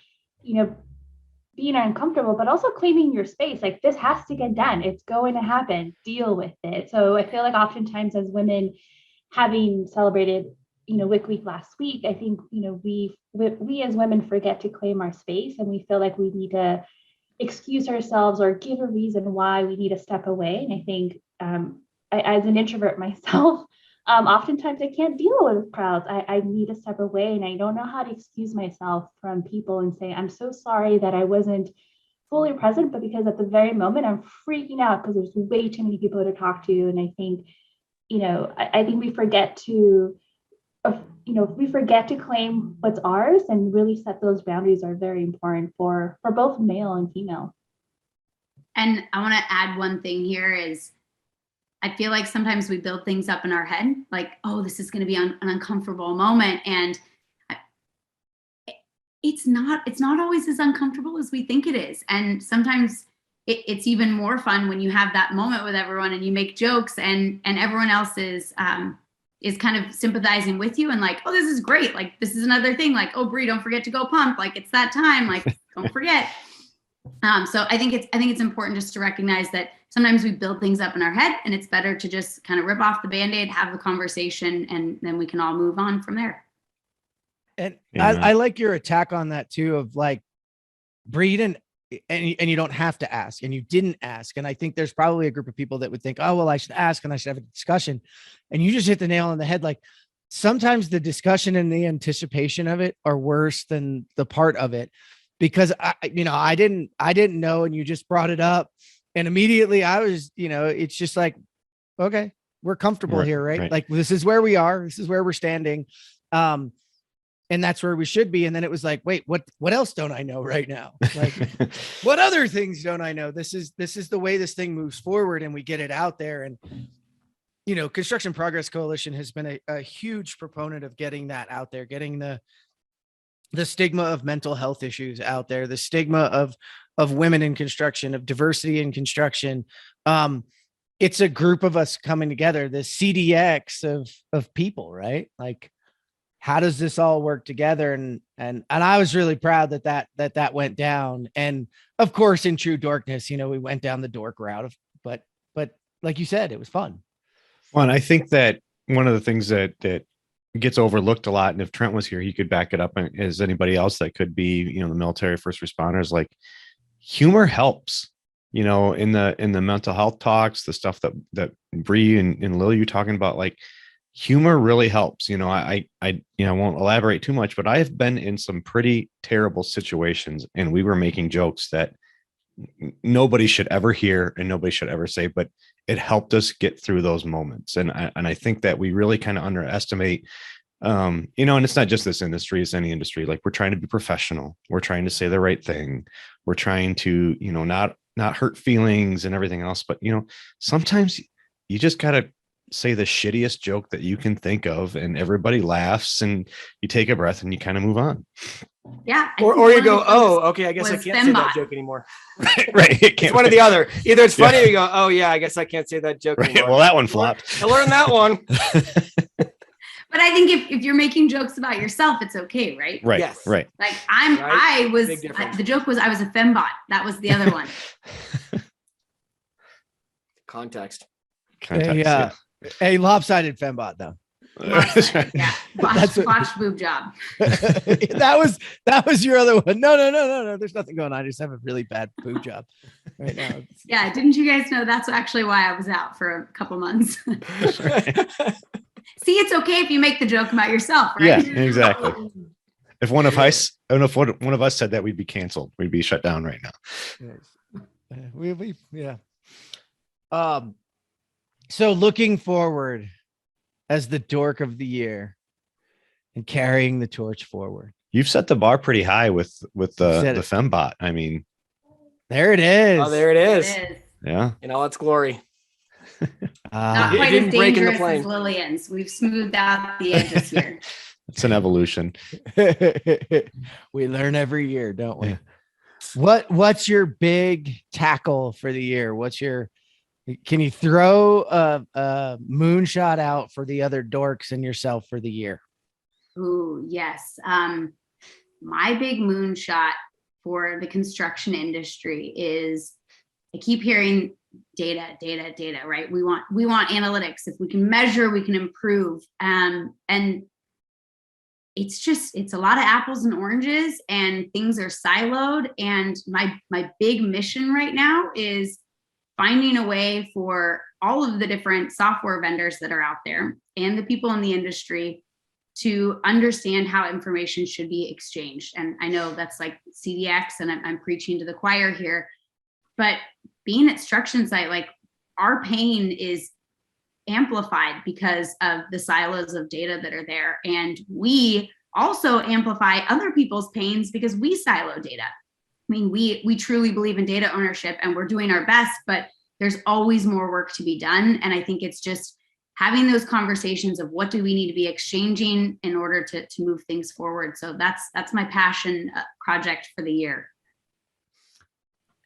[SPEAKER 6] being uncomfortable, but also claiming your space. Like, this has to get done. It's going to happen. Deal with it. So I feel like oftentimes as women, having celebrated, WIC Week last week, I think, we as women forget to claim our space, and we feel like we need to excuse ourselves or give a reason why we need to step away. And I think as an introvert myself, oftentimes I can't deal with crowds. I need to step away, and I don't know how to excuse myself from people and say, I'm so sorry that I wasn't fully present, but because at the very moment I'm freaking out because there's way too many people to talk to. And I think, I think we forget to, claim what's ours, and really set those boundaries are very important for both male and female.
[SPEAKER 4] And I want to add one thing here is, I feel like sometimes we build things up in our head, like, oh, this is going to be an uncomfortable moment. And it's not always as uncomfortable as we think it is. And sometimes it's even more fun when you have that moment with everyone and you make jokes and everyone else is kind of sympathizing with you and like, oh, this is great. Like, this is another thing. Like, oh, Bri, don't forget to go pump. Like, it's that time. Like, don't forget. So I think it's important just to recognize that sometimes we build things up in our head, and it's better to just kind of rip off the Band-Aid, have the conversation, and then we can all move on from there.
[SPEAKER 1] And I like your attack on that too, of like, Bri, and you don't have to ask, and you didn't ask. And I think there's probably a group of people that would think, oh, well, I should ask and I should have a discussion. And you just hit the nail on the head. Like, sometimes the discussion and the anticipation of it are worse than the part of it, because I didn't know, and you just brought it up, and immediately I was, it's just like, okay, we're comfortable
[SPEAKER 5] Right,
[SPEAKER 1] here, right?
[SPEAKER 5] right.
[SPEAKER 1] Like this is where we are. This is where we're standing. And that's where we should be. And then it was like, wait, what else don't I know right now? Like, what other things don't I know? This is the way this thing moves forward, and we get it out there. And, you know, Construction Progress Coalition has been a huge proponent of getting that out there, getting the stigma of mental health issues out there, the stigma of women in construction, of diversity in construction. It's a group of us coming together, the CDX of people, right? Like, how does this all work together? And I was really proud that went down. And of course, in true dorkness, you know, we went down the dork route but like you said, it was fun.
[SPEAKER 5] Well, and I think that one of the things that gets overlooked a lot, and if Trent was here, he could back it up, and as anybody else that could be, you know, the military, first responders, like humor helps, you know, in the mental health talks, the stuff that Bri and Lily, you're talking about, like, humor really helps. You know, I won't elaborate too much, but I've been in some pretty terrible situations, and we were making jokes that nobody should ever hear and nobody should ever say, but it helped us get through those moments. And I think that we really kind of underestimate, you know, and it's not just this industry, it's any industry. Like, we're trying to be professional. We're trying to say the right thing. We're trying to, you know, not hurt feelings and everything else. But, you know, sometimes you just got to say the shittiest joke that you can think of, and everybody laughs, and you take a breath and you kind of move on.
[SPEAKER 4] Yeah.
[SPEAKER 2] Or you go, oh, okay, I guess I can't say that joke anymore.
[SPEAKER 5] Right. It
[SPEAKER 2] It's one or the other. Either it's funny, or you go, oh yeah, I guess I can't say that joke anymore.
[SPEAKER 5] Well, that one flopped.
[SPEAKER 2] I learned that one.
[SPEAKER 4] But I think if you're making jokes about yourself, it's okay, right?
[SPEAKER 5] Right.
[SPEAKER 2] Yes.
[SPEAKER 5] Right.
[SPEAKER 4] Like
[SPEAKER 2] Big difference.
[SPEAKER 4] the joke was I was a fembot. That was the other one.
[SPEAKER 2] Context.
[SPEAKER 1] A lopsided fembot though.
[SPEAKER 4] Yeah. Watch boob job.
[SPEAKER 1] that was your other one. No. There's nothing going on. I just have a really bad boob job right now.
[SPEAKER 4] Yeah. Didn't you guys know that's actually why I was out for a couple months? See, it's okay if you make the joke about yourself, right?
[SPEAKER 5] Yeah, exactly. If one of us, I don't know if one of us said that, we'd be canceled. We'd be shut down right now.
[SPEAKER 1] Yeah. So looking forward as the dork of the year and carrying the torch forward.
[SPEAKER 5] You've set the bar pretty high with the fembot. I mean,
[SPEAKER 1] there it is.
[SPEAKER 2] Oh, there it is.
[SPEAKER 5] Yeah.
[SPEAKER 2] In all its glory.
[SPEAKER 4] Not quite
[SPEAKER 2] didn't
[SPEAKER 4] as
[SPEAKER 2] break in the
[SPEAKER 4] dangerous
[SPEAKER 2] plane.
[SPEAKER 4] as Lillian's. We've smoothed out the edges here.
[SPEAKER 5] It's an evolution.
[SPEAKER 1] We learn every year, don't we?
[SPEAKER 5] Yeah.
[SPEAKER 1] What's your big tackle for the year? Can you throw a moonshot out for the other dorks and yourself for the year?
[SPEAKER 4] Ooh, yes. My big moonshot for the construction industry is, I keep hearing data, right? We want analytics. If we can measure, we can improve. And it's a lot of apples and oranges, and things are siloed. And my big mission right now is finding a way for all of the different software vendors that are out there and the people in the industry to understand how information should be exchanged. And I know that's like CDX, and I'm preaching to the choir here, but being at construction site, like, our pain is amplified because of the silos of data that are there. And we also amplify other people's pains because we silo data. I mean, we truly believe in data ownership, and we're doing our best, but there's always more work to be done. And I think it's just having those conversations of what do we need to be exchanging in order to move things forward. So that's my passion project for the year.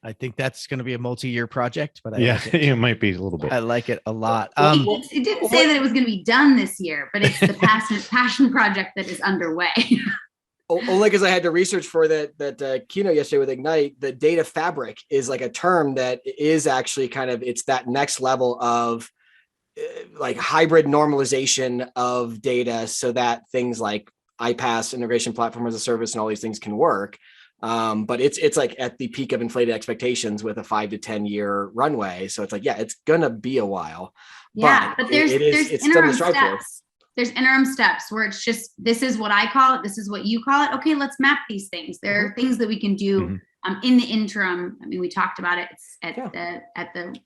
[SPEAKER 1] I think that's going to be a multi-year project, but
[SPEAKER 5] it might be a little bit.
[SPEAKER 1] I like it a lot.
[SPEAKER 4] It didn't say that it was going to be done this year, but it's the passion project that is underway.
[SPEAKER 2] Only because I had to research for that keynote yesterday with Ignite. The data fabric is like a term that is actually it's that next level of like hybrid normalization of data, so that things like iPaaS, integration platform as a service, and all these things can work. But it's like at the peak of inflated expectations with a 5 to 10 year runway. So it's like, yeah, it's gonna be a while.
[SPEAKER 4] Yeah, but there's interim steps. There's interim steps where it's just, this is what I call it, this is what you call it. Okay, let's map these things. There are things that we can do in the interim. I mean, we talked about it at the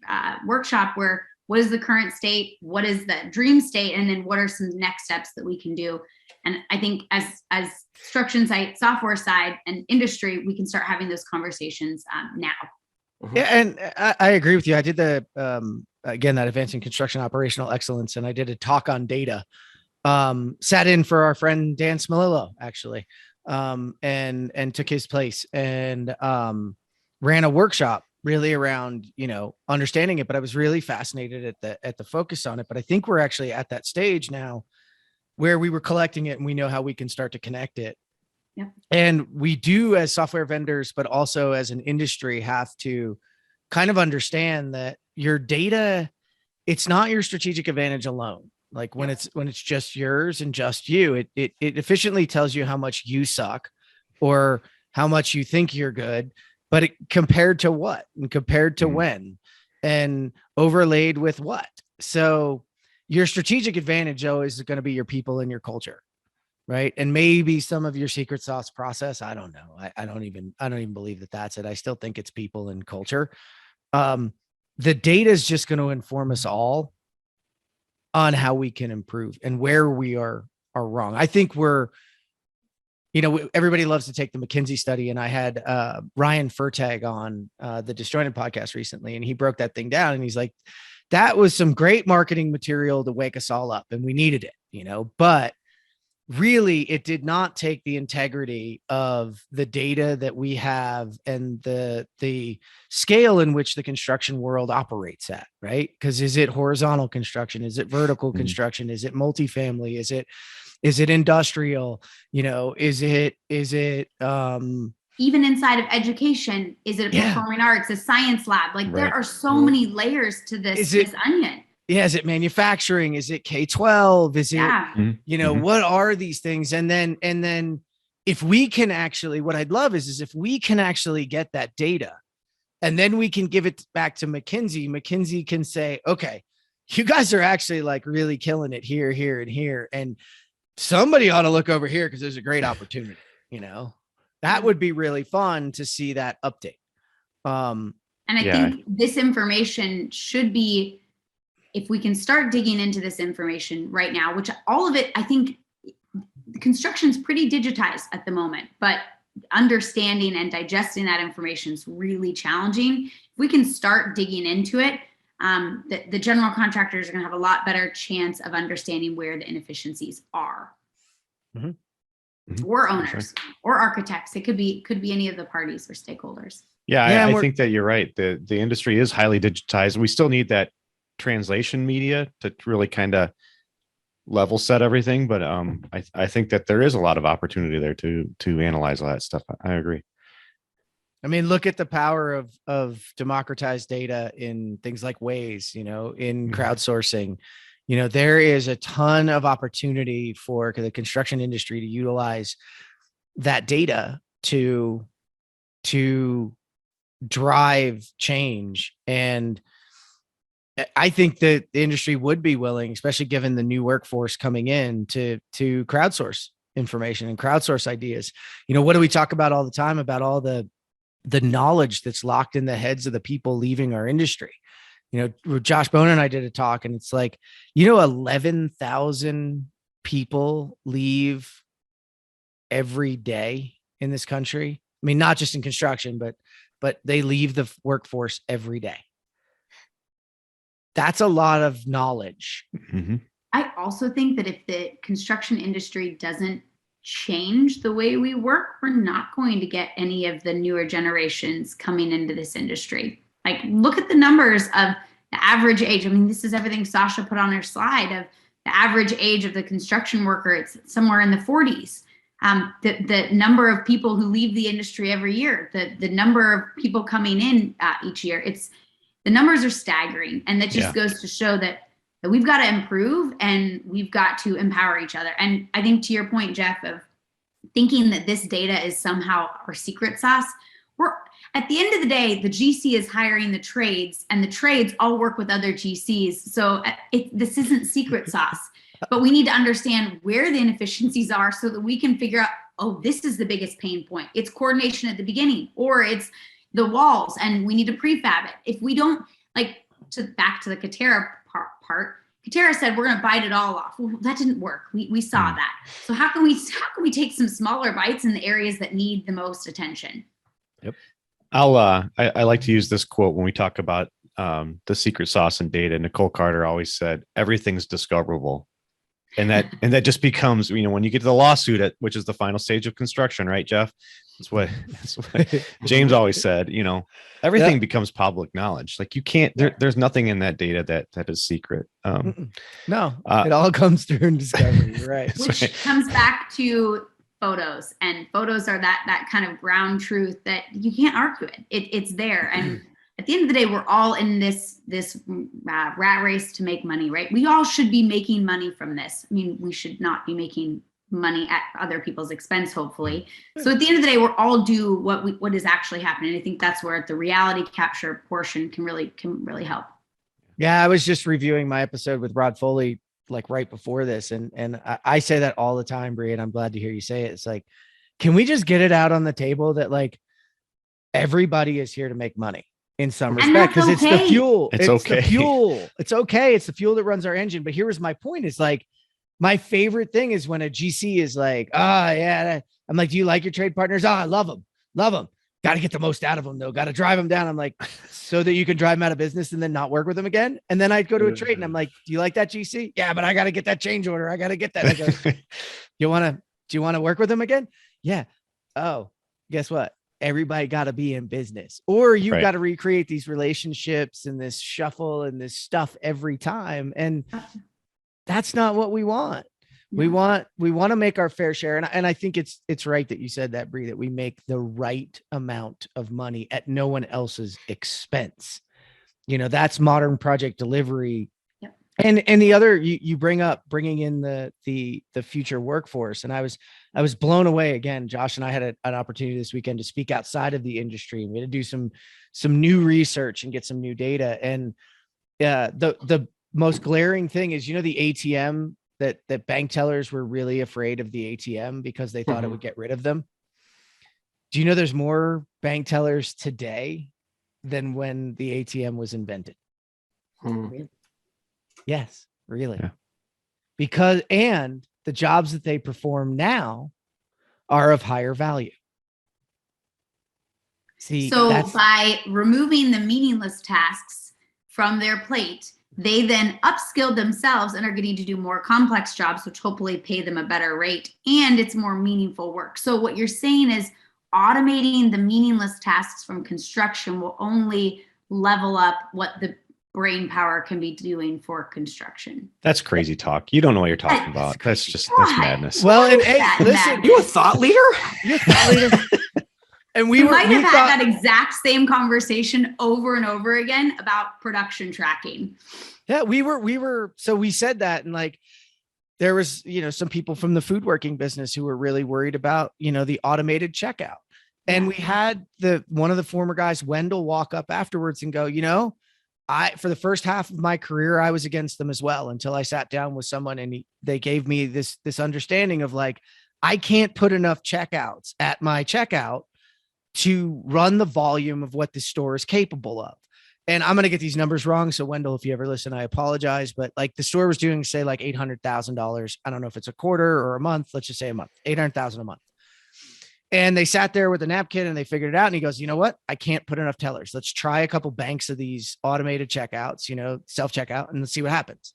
[SPEAKER 4] workshop, where what is the current state, what is the dream state, and then what are some next steps that we can do. And I think as construction site, software side, and industry, we can start having those conversations now.
[SPEAKER 1] Yeah, and I agree with you. I did the again, that Advancing Construction Operational Excellence, and I did a talk on data. Sat in for our friend Dan Smolillo, actually, and took his place, and ran a workshop really around, understanding it. But I was really fascinated at the focus on it. But I think we're actually at that stage now where we were collecting it and we know how we can start to connect it.
[SPEAKER 4] Yep.
[SPEAKER 1] And we do, as software vendors, but also as an industry, have to kind of understand that your data, it's not your strategic advantage alone. Like when it's just yours and just you, it efficiently tells you how much you suck or how much you think you're good, but compared to what, and compared to when, and overlaid with what. So your strategic advantage always is going to be your people and your culture, right? And maybe some of your secret sauce process. I don't know. I don't even believe that that's it. I still think it's people and culture. The data is just going to inform us all on how we can improve and where we are wrong. I think everybody loves to take the McKinsey study, and I had Ryan Furtag on the Disjointed podcast recently, and he broke that thing down, and he's like, that was some great marketing material to wake us all up, and we needed it, but really it did not take the integrity of the data that we have and the scale in which the construction world operates at, right? Because is it horizontal construction? Is it vertical construction? Is it multifamily? Is it industrial? Is it
[SPEAKER 4] even inside of education, is it a performing arts, a science lab? Like there are so many layers to this onion.
[SPEAKER 1] Yeah. Is it manufacturing? Is it K-12? Is it, what are these things? And then if we can actually, what I'd love is if we can actually get that data and then we can give it back to McKinsey can say, okay, you guys are actually like really killing it here, here, and here. And somebody ought to look over here because there's a great opportunity, that would be really fun to see that update.
[SPEAKER 4] And I think this information should be, if we can start digging into this information right now, which all of it, I think construction is pretty digitized at the moment, but understanding and digesting that information is really challenging. If we can start digging into it, the general contractors are going to have a lot better chance of understanding where the inefficiencies are. Or owners or architects. It could be any of the parties or stakeholders.
[SPEAKER 5] Yeah, I think that you're right. The industry is highly digitized. We still need that translation media to really kind of level set everything. But I think that there is a lot of opportunity there to analyze all that stuff. I agree.
[SPEAKER 1] I mean, look at the power of democratized data in things like Waze, in crowdsourcing. There is a ton of opportunity for the construction industry to utilize that data to drive change. And I think that the industry would be willing, especially given the new workforce coming in, to crowdsource information and crowdsource ideas. What do we talk about all the time about all the knowledge that's locked in the heads of the people leaving our industry? Josh Boner and I did a talk, and it's like, 11,000 people leave every day in this country. I mean, not just in construction, but they leave the workforce every day. That's a lot of knowledge.
[SPEAKER 4] I also think that if the construction industry doesn't change the way we work, we're not going to get any of the newer generations coming into this industry. Like, look at the numbers of the average age. I mean, this is everything Sasha put on her slide of the average age of the construction worker. It's somewhere in the 40s. The number of people who leave the industry every year, the number of people coming in each year, the numbers are staggering. And that just goes to show that we've got to improve and we've got to empower each other. And I think to your point, Jeff, of thinking that this data is somehow our secret sauce, at the end of the day, the GC is hiring the trades and the trades all work with other GCs. So this isn't secret sauce, but we need to understand where the inefficiencies are so that we can figure out, oh, this is the biggest pain point. It's coordination at the beginning, or it's the walls and we need to prefab it. If we don't, back to the Katera part. Katera said, we're going to bite it all off. Well, that didn't work. We saw that. So how can we take some smaller bites in the areas that need the most attention?
[SPEAKER 5] Yep. I like to use this quote when we talk about the secret sauce and data. Nicole Carter always said, everything's discoverable. And that just becomes, when you get to the lawsuit, which is the final stage of construction, right, Jeff? That's what James always said, everything becomes public knowledge. Like you can't, there's nothing in that data that is secret.
[SPEAKER 1] No, it all comes through in discovery, right?
[SPEAKER 4] Which comes back to photos, and photos are that kind of ground truth that you can't argue it. It's there. And at the end of the day, we're all in this rat race to make money, right? We all should be making money from this. I mean, we should not be making money at other people's expense, hopefully. So at the end of the day, we're all do what is actually happening. I think that's where the reality capture portion can really help.
[SPEAKER 1] Yeah, I was just reviewing my episode with Rod Foley like right before this, and I say that all the time, Bri, and I'm glad to hear you say it. It's like, can we just get it out on the table that like everybody is here to make money in some respect, because it's the fuel. It's okay. The fuel. It's okay. It's the fuel that runs our engine. But here was my point: is like, my favorite thing is when a GC is like, yeah. I'm like, do you like your trade partners? I love them. Got to get the most out of them though. Got to drive them down. I'm like, so that you can drive them out of business and then not work with them again. And then I'd go to a trade and I'm like, do you like that GC? Yeah, but I got to get that change order. I got to get that. I go, do you want to work with them again? Yeah. Oh, guess what? Everybody got to be in business, or you got to recreate these relationships and this shuffle and this stuff every time. And that's not what we want. We want to make our fair share. And I think it's right that you said that, Bri, that we make the right amount of money at no one else's expense. That's modern project delivery. Yep. And the other, you bringing in the future workforce. And I was blown away again. Josh and I had an opportunity this weekend to speak outside of the industry, and we had to do some new research and get some new data. And the most glaring thing is, the ATM, that bank tellers were really afraid of the ATM because they thought it would get rid of them. Do you know there's more bank tellers today than when the ATM was invented? Really? Yes, really. Yeah. And the jobs that they perform now are of higher value. See,
[SPEAKER 4] so by removing the meaningless tasks from their plate, they then upskilled themselves and are getting to do more complex jobs, which hopefully pay them a better rate, and it's more meaningful work. So what you're saying is automating the meaningless tasks from construction will only level up what the brain power can be doing for construction.
[SPEAKER 5] That's crazy talk. You don't know what you're talking about. That's madness.
[SPEAKER 1] Well, and hey, listen,
[SPEAKER 2] you a thought leader? You're a thought leader.
[SPEAKER 4] And we might have had that exact same conversation over and over again about production tracking.
[SPEAKER 1] Yeah, we were. So we said that, and like, there was, some people from the food working business who were really worried about, the automated checkout. And we had one of the former guys, Wendell, walk up afterwards and go, for the first half of my career, I was against them as well, until I sat down with someone and they gave me this understanding of like, I can't put enough checkouts at my checkout to run the volume of what the store is capable of. And I'm going to get these numbers wrong. So Wendell, if you ever listen, I apologize. But like the store was doing, say, like $800,000. I don't know if it's a quarter or a month. Let's just say a month, $800,000 a month. And they sat there with a napkin and they figured it out. And he goes, you know what? I can't put enough tellers. Let's try a couple banks of these automated checkouts, self-checkout, and let's see what happens.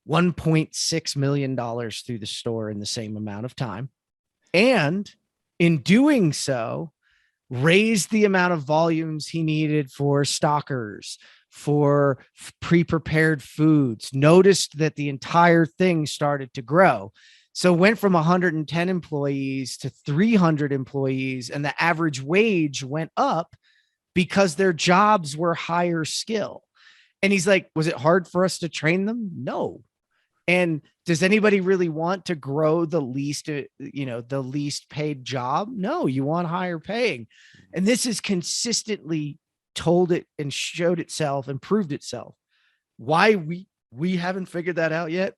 [SPEAKER 1] $1.6 million through the store in the same amount of time. And in doing so, raised the amount of volumes he needed for stockers, for pre-prepared foods, noticed that the entire thing started to grow. So went from 110 employees to 300 employees, and the average wage went up because their jobs were higher skill. And he's like, was it hard for us to train them? No. And does anybody really want to grow the least paid job? No, you want higher paying. And this is consistently told it and showed itself and proved itself. Why we haven't figured that out yet,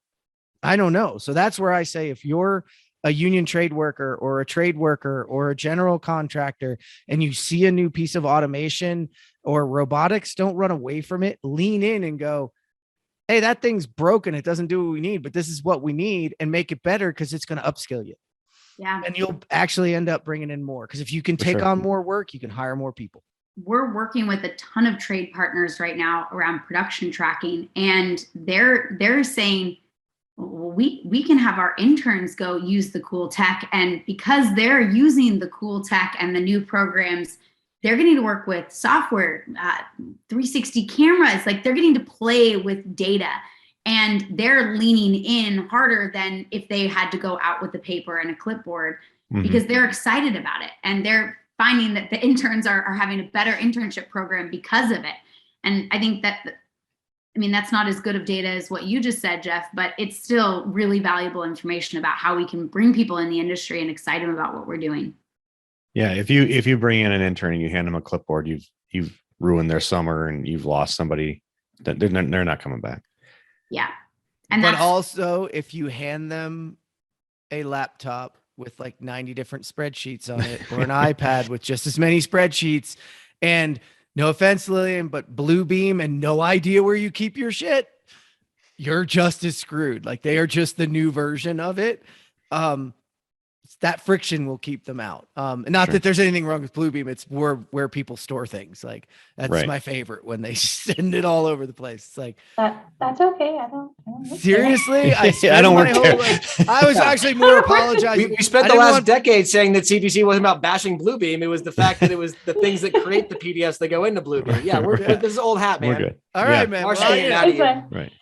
[SPEAKER 1] I don't know. So that's where I say, if you're a union trade worker or a trade worker or a general contractor and you see a new piece of automation or robotics, don't run away from it. Lean in and go, hey, that thing's broken. It doesn't do what we need, but this is what we need, and make it better because it's going to upskill you.
[SPEAKER 4] Yeah.
[SPEAKER 1] And you'll actually end up bringing in more, because if you can take on more work, you can hire more people.
[SPEAKER 4] We're working with a ton of trade partners right now around production tracking, and they're saying, well, we can have our interns go use the cool tech, and because they're using the cool tech and the new programs, they're getting to work with software, 360 cameras, like they're getting to play with data, and they're leaning in harder than if they had to go out with the paper and a clipboard, because they're excited about it. And they're finding that the interns are having a better internship program because of it. And I think that, I mean, that's not as good of data as what you just said, Jeff, but it's still really valuable information about how we can bring people in the industry and excite them about what we're doing.
[SPEAKER 5] Yeah, if you bring in an intern and you hand them a clipboard, you've ruined their summer and you've lost somebody. That they're not coming back.
[SPEAKER 4] Yeah, and
[SPEAKER 1] but also if you hand them a laptop with like 90 different spreadsheets on it, or an iPad with just as many spreadsheets, and no offense, Lillian, but Bluebeam and no idea where you keep your shit, you're just as screwed. Like, they are just the new version of it. That friction will keep them out. And not that there's anything wrong with Bluebeam. It's where people store things. Like, that's my favorite, when they send it all over the place. It's like,
[SPEAKER 6] that's okay. I don't
[SPEAKER 1] seriously.
[SPEAKER 5] I don't work there.
[SPEAKER 1] I was actually more apologizing.
[SPEAKER 2] We spent the last decade saying that CTC wasn't about bashing Bluebeam. It was the fact that it was the things that create the PDFs that go into Bluebeam. Yeah, this is old hat, man.
[SPEAKER 5] We're good.
[SPEAKER 1] All right, man.
[SPEAKER 2] Marsh
[SPEAKER 1] Well,
[SPEAKER 2] getting out of here.
[SPEAKER 5] Right.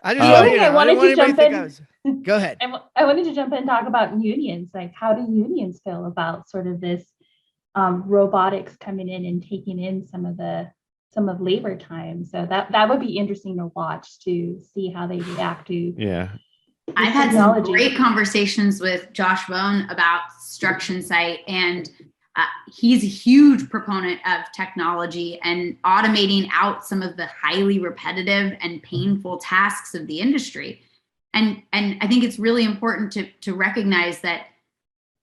[SPEAKER 1] I just I
[SPEAKER 6] wanted to jump in.
[SPEAKER 1] Go ahead.
[SPEAKER 6] I wanted to jump in and talk about unions. Like, how do unions feel about sort of this robotics coming in and taking in some of labor time? So that would be interesting to watch, to see how they react to.
[SPEAKER 5] Yeah.
[SPEAKER 4] I've had some great conversations with Josh Bone about Struction Site, and he's a huge proponent of technology and automating out some of the highly repetitive and painful tasks of the industry. And I think it's really important to recognize that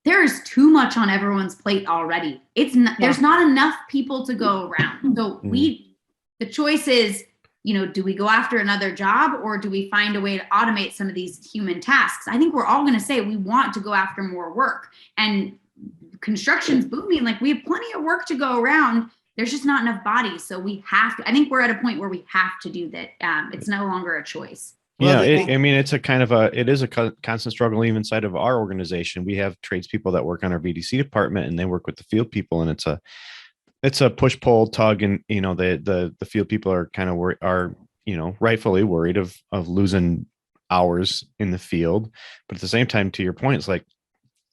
[SPEAKER 4] there is too much on everyone's plate already. There's not enough people to go around. So the choice is, do we go after another job, or do we find a way to automate some of these human tasks? I think we're all going to say we want to go after more work, and construction's booming. Like, we have plenty of work to go around. There's just not enough bodies. So we have to, I think we're at a point where we have to do that. It's no longer a choice.
[SPEAKER 5] Yeah, it is a constant struggle even inside of our organization. We have tradespeople that work on our VDC department, and they work with the field people, and it's a push pull tug, and the field people are kind of rightfully worried of losing hours in the field. But at the same time, to your point, it's like,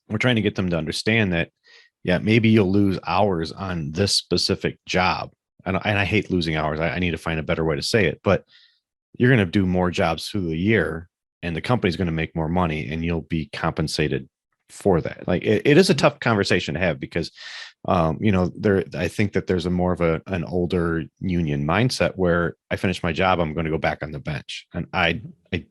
[SPEAKER 5] we're trying to get them to understand that, yeah, maybe you'll lose hours on this specific job, and I hate losing hours. I need to find a better way to say it, but you're going to do more jobs through the year, and the company's going to make more money, and you'll be compensated for that. Like, it is a tough conversation to have, because I think that there's a more of an older union mindset where I finish my job, I'm going to go back on the bench. And I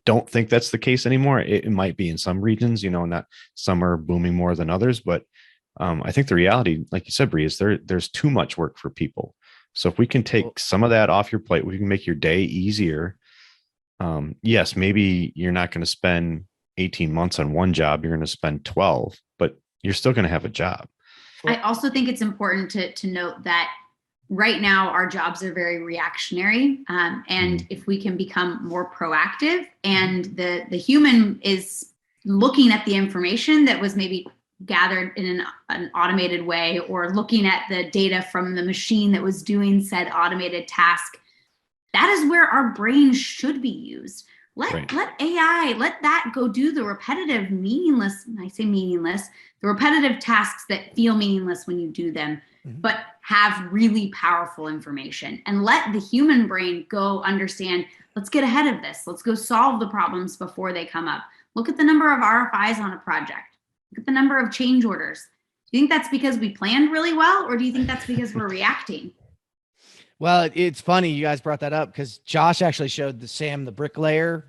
[SPEAKER 5] don't think that's the case anymore. It might be in some regions, not some are booming more than others, but I think the reality, like you said, Bri, is there's too much work for people. So if we can take some of that off your plate, we can make your day easier. Yes, maybe you're not going to spend 18 months on one job, you're going to spend 12, but you're still going to have a job.
[SPEAKER 4] I also think it's important to note that right now our jobs are very reactionary. And if we can become more proactive, and the human is looking at the information that was maybe gathered in an automated way, or looking at the data from the machine that was doing said automated task, that is where our brain should be used. Let AI, let that go do the repetitive, meaningless, and I say meaningless, the repetitive tasks that feel meaningless when you do them, but have really powerful information. And let the human brain go understand, let's get ahead of this. Let's go solve the problems before they come up. Look at the number of RFIs on a project. Look at the number of change orders. Do you think that's because we planned really well, or do you think that's because we're reacting?
[SPEAKER 1] Well, it's funny you guys brought that up, because Josh actually showed Sam the bricklayer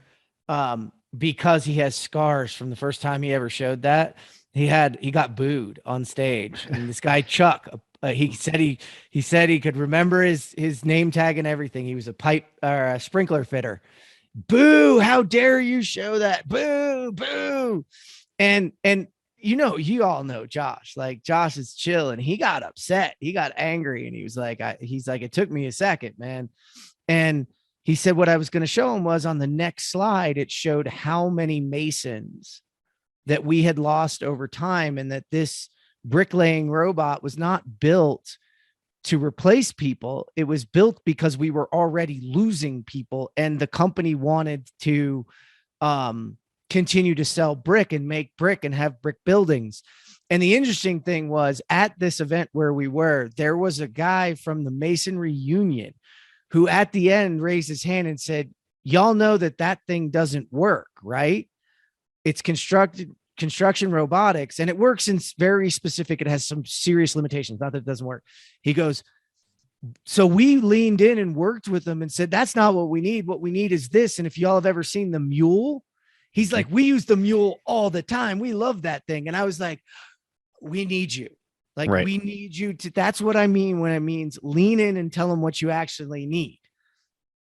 [SPEAKER 1] because he has scars from the first time he ever showed that. He got booed on stage, and this guy Chuck, he said he could remember his name tag and everything. He was a pipe or a sprinkler fitter. Boo! How dare you show that? Boo! Boo! And you all know Josh. Like, Josh is chill, and he got upset. He got angry, and he was like, it took me a second, man. And he said what I was going to show him was on the next slide. It showed how many masons that we had lost over time, and that this bricklaying robot was not built to replace people. It was built because we were already losing people, and the company wanted to continue to sell brick and make brick and have brick buildings. And the interesting thing was, at this event where we were, there was a guy from the Masonry Union who at the end raised his hand and said, y'all know that thing doesn't work, right? It's construction robotics, and it works in very specific. It has some serious limitations. Not that it doesn't work. He goes, so we leaned in and worked with them and said, that's not what we need. What we need is this. And if y'all have ever seen the mule, he's like, we use the mule all the time. We love that thing. And I was like, we need you. Like,
[SPEAKER 5] Right.
[SPEAKER 1] we need you to, that's what I mean when it means lean in and tell them what you actually need.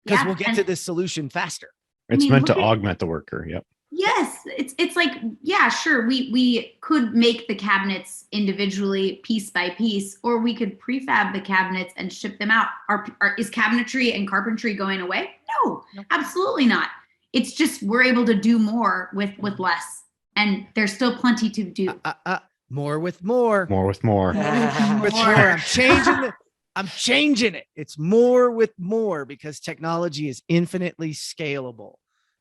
[SPEAKER 1] Because
[SPEAKER 4] Yeah,
[SPEAKER 1] we'll get
[SPEAKER 4] and-
[SPEAKER 1] to this solution faster.
[SPEAKER 5] It's
[SPEAKER 4] mean,
[SPEAKER 5] meant to
[SPEAKER 4] look at-
[SPEAKER 5] augment the worker. Yep.
[SPEAKER 4] Yes, it's like, yeah, sure. We could make the cabinets individually, piece by piece, or we could prefab the cabinets and ship them out. Is cabinetry and carpentry going away? No, absolutely not. It's just we're able to do more with less, and there's still plenty to do.
[SPEAKER 1] More with more.
[SPEAKER 5] More with more.
[SPEAKER 1] With more. I'm changing it. It's more with more, because technology is infinitely scalable.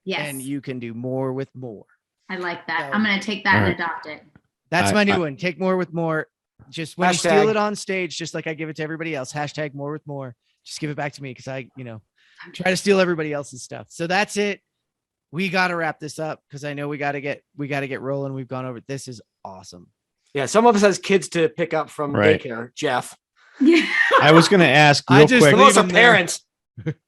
[SPEAKER 4] Yes,
[SPEAKER 1] And you can do more with more.
[SPEAKER 4] I like that.
[SPEAKER 1] So-
[SPEAKER 4] I'm going to take that and adopt it.
[SPEAKER 1] That's my new
[SPEAKER 5] I-
[SPEAKER 1] one. Take more with more. Just when you steal
[SPEAKER 2] Hashtag.
[SPEAKER 1] it on stage, just like I give it to everybody else, hashtag more with more. Just give it back to me, because I try to steal everybody else's stuff. So that's it. We got to wrap this up, because I know we got to get rolling. We've gone over. This is awesome.
[SPEAKER 2] Yeah, some of us has kids to pick up from
[SPEAKER 5] Right.
[SPEAKER 2] daycare. Jeff,
[SPEAKER 4] Yeah.
[SPEAKER 5] I was going to ask
[SPEAKER 1] I
[SPEAKER 5] real
[SPEAKER 1] just
[SPEAKER 5] quick.
[SPEAKER 2] some of us
[SPEAKER 1] Leave
[SPEAKER 2] are
[SPEAKER 1] 'em there.
[SPEAKER 2] parents.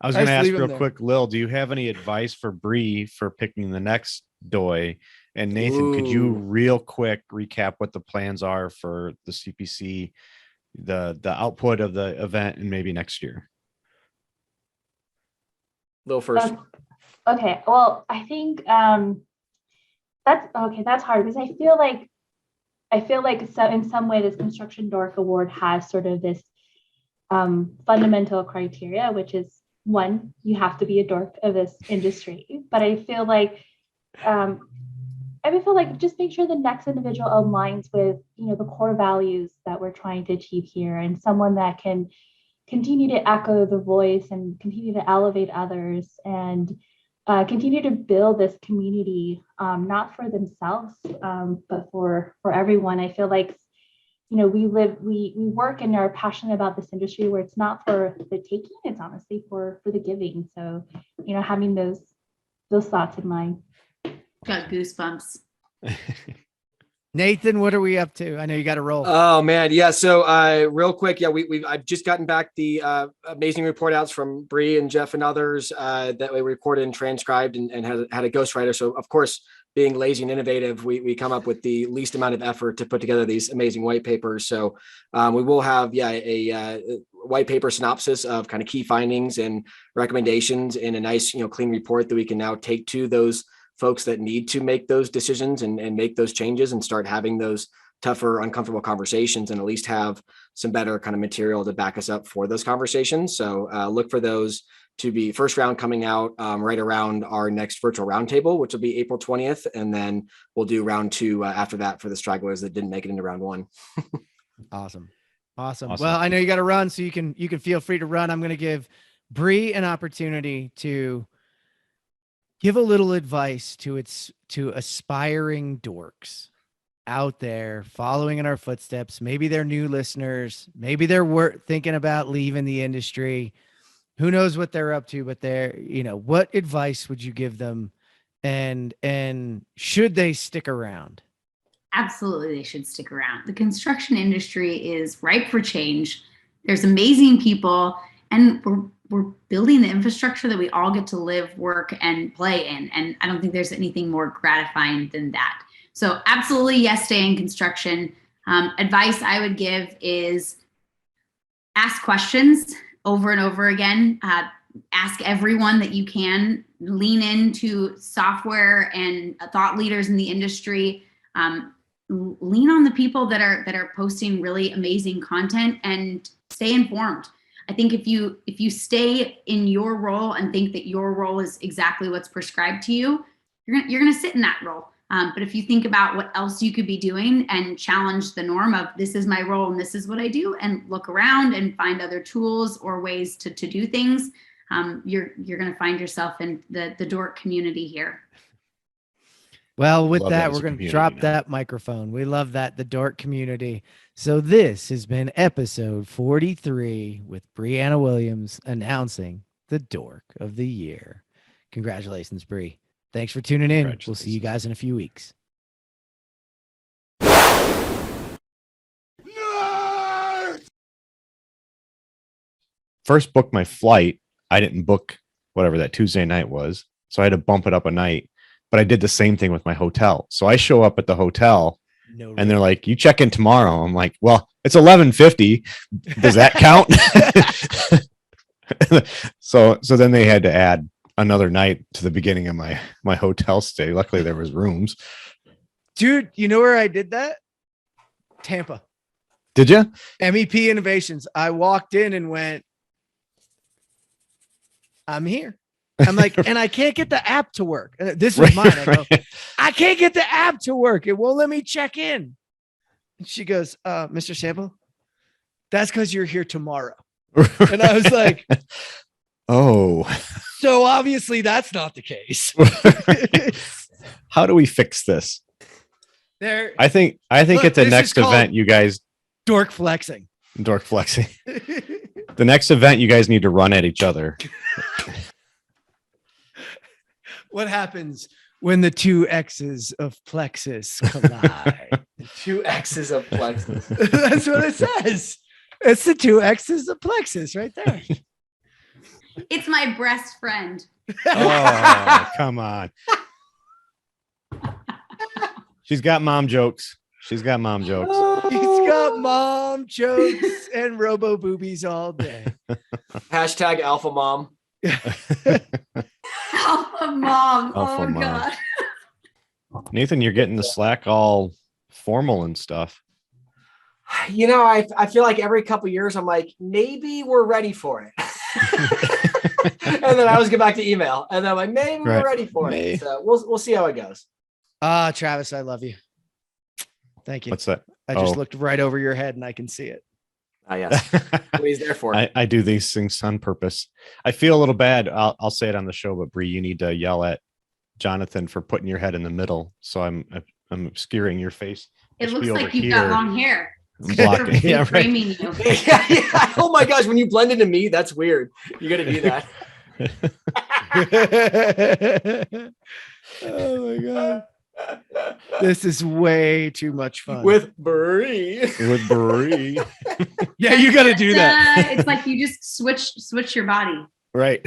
[SPEAKER 5] I was going to
[SPEAKER 1] Just
[SPEAKER 5] ask
[SPEAKER 1] leave 'em
[SPEAKER 5] real
[SPEAKER 1] there.
[SPEAKER 5] quick, Lil, do you have any advice for Bree for picking the next DOTY? And Nathan, could you
[SPEAKER 2] Ooh.
[SPEAKER 5] real quick recap what the plans are for the CPC, the output of the event, and maybe next year?
[SPEAKER 2] Little first.
[SPEAKER 6] Okay, well, I think that's hard, because I feel like so in some way this Construction Dork Award has sort of this fundamental criteria, which is, one, you have to be a dork of this industry. But I feel like just make sure the next individual aligns with the core values that we're trying to achieve here, and someone that can continue to echo the voice and continue to elevate others, and continue to build this community, not for themselves, but for everyone. I feel like, we work and are passionate about this industry where it's not for the taking, it's honestly for the giving. So, having those thoughts in mind.
[SPEAKER 4] Got goosebumps.
[SPEAKER 1] Nathan, what are we up to? I know you got to roll.
[SPEAKER 2] Oh man, yeah. So real quick, yeah, I've just gotten back the amazing report outs from Bri and Jeff and others that we recorded and transcribed and had a ghostwriter. So of course, being lazy and innovative, we come up with the least amount of effort to put together these amazing white papers. So we will have a white paper synopsis of kind of key findings and recommendations in a nice clean report that we can now take to those folks that need to make those decisions and make those changes and start having those tougher, uncomfortable conversations, and at least have some better kind of material to back us up for those conversations. So look for those to be first round coming out right around our next virtual roundtable, which will be April 20th. And then we'll do round 2 after that for the stragglers that didn't make it into round 1.
[SPEAKER 1] Awesome.
[SPEAKER 5] Awesome.
[SPEAKER 1] Well, I know you got to run, so you can feel free to run. I'm going to give Bri an opportunity to give a little advice to aspiring dorks out there following in our footsteps. Maybe they're new listeners. Maybe they're thinking about leaving the industry. Who knows what they're up to, but what advice would you give them, and should they stick around?
[SPEAKER 4] Absolutely, they should stick around. The construction industry is ripe for change. There's amazing people, and we're building the infrastructure that we all get to live, work, and play in. And I don't think there's anything more gratifying than that. So absolutely, yes, stay in construction. Advice I would give is ask questions over and over again. Ask everyone that you can. Lean into software and thought leaders in the industry. Lean on the people that are posting really amazing content, and stay informed. I think if you stay in your role and think that your role is exactly what's prescribed to you, you're gonna sit in that role. But if you think about what else you could be doing and challenge the norm of this is my role and this is what I do, and look around and find other tools or ways to do things, you're going to find yourself in the Dork community here.
[SPEAKER 1] Well, with
[SPEAKER 5] Love
[SPEAKER 1] that,
[SPEAKER 5] as
[SPEAKER 1] we're
[SPEAKER 5] a
[SPEAKER 1] going to
[SPEAKER 5] community
[SPEAKER 1] drop
[SPEAKER 5] now.
[SPEAKER 1] that microphone. We love that, the Dork community. So this has been episode 43 with Brianna Williams announcing the Dork of the Year. Congratulations, Bri. Thanks for tuning in. We'll see you guys in a few weeks.
[SPEAKER 5] First booked my flight. I didn't book whatever that Tuesday night was, so I had to bump it up a night. But I did the same thing with my hotel. So I show up at the hotel, and they're like, "You check in tomorrow." I'm like, "Well, it's 11:50. Does that count?" So then they had to add another night to the beginning of my hotel stay. Luckily, there was rooms.
[SPEAKER 1] Dude, you know where I did that? Tampa.
[SPEAKER 5] Did you?
[SPEAKER 1] MEP Innovations. I walked in and went, I'm here. I'm like, and I can't get the app to work. This was mine. I go, I can't get the app to work. It won't let me check in. And she goes, Mr. Sample, that's because you're here tomorrow. And I was like,
[SPEAKER 5] oh,
[SPEAKER 1] so obviously that's not the case.
[SPEAKER 5] How do we fix this?
[SPEAKER 1] There,
[SPEAKER 5] I think
[SPEAKER 1] Look,
[SPEAKER 5] at the
[SPEAKER 1] this
[SPEAKER 5] next
[SPEAKER 1] is called
[SPEAKER 5] event, you guys
[SPEAKER 1] Dork flexing.
[SPEAKER 5] Dork flexing. The next event, you guys need to run at each other.
[SPEAKER 1] What happens when the two X's of plexus collide?
[SPEAKER 2] Two X's of plexus.
[SPEAKER 1] That's what it says. It's the two X's of plexus right there.
[SPEAKER 4] It's my breast friend.
[SPEAKER 5] Oh, come on. She's got mom jokes. She's got mom jokes.
[SPEAKER 1] He's got mom jokes and robo boobies all day.
[SPEAKER 2] Hashtag alpha mom.
[SPEAKER 4] Alpha mom.
[SPEAKER 5] Alpha
[SPEAKER 4] Oh
[SPEAKER 5] mom.
[SPEAKER 4] God.
[SPEAKER 5] Nathan, you're getting the Slack all formal and stuff.
[SPEAKER 2] You know, I feel like every couple years I'm like, maybe we're ready for it. And then I always get back to email, and then I'm like, maybe we're ready for it. So we'll see how it goes.
[SPEAKER 1] Travis, I love you. Thank you.
[SPEAKER 5] What's that?
[SPEAKER 1] I just looked right over your head and I can see it.
[SPEAKER 2] Yes. What he's there for.
[SPEAKER 5] I do these things on purpose. I feel a little bad. I'll say it on the show, but Bri, you need to yell at Jonathan for putting your head in the middle. So I'm obscuring your face.
[SPEAKER 4] It
[SPEAKER 5] should
[SPEAKER 4] looks
[SPEAKER 5] be
[SPEAKER 4] like
[SPEAKER 5] over
[SPEAKER 4] you've
[SPEAKER 5] here.
[SPEAKER 4] got long hair.
[SPEAKER 5] I'm blocking.
[SPEAKER 1] Yeah, right.
[SPEAKER 4] Framing you.
[SPEAKER 2] Yeah. Oh my gosh, when you blend into me, that's weird. You got to do that.
[SPEAKER 1] Oh my God. This is way too much fun.
[SPEAKER 2] With Bri.
[SPEAKER 5] With Bri.
[SPEAKER 1] Yeah, you got to do that.
[SPEAKER 4] It's like you just switch your body.
[SPEAKER 5] Right.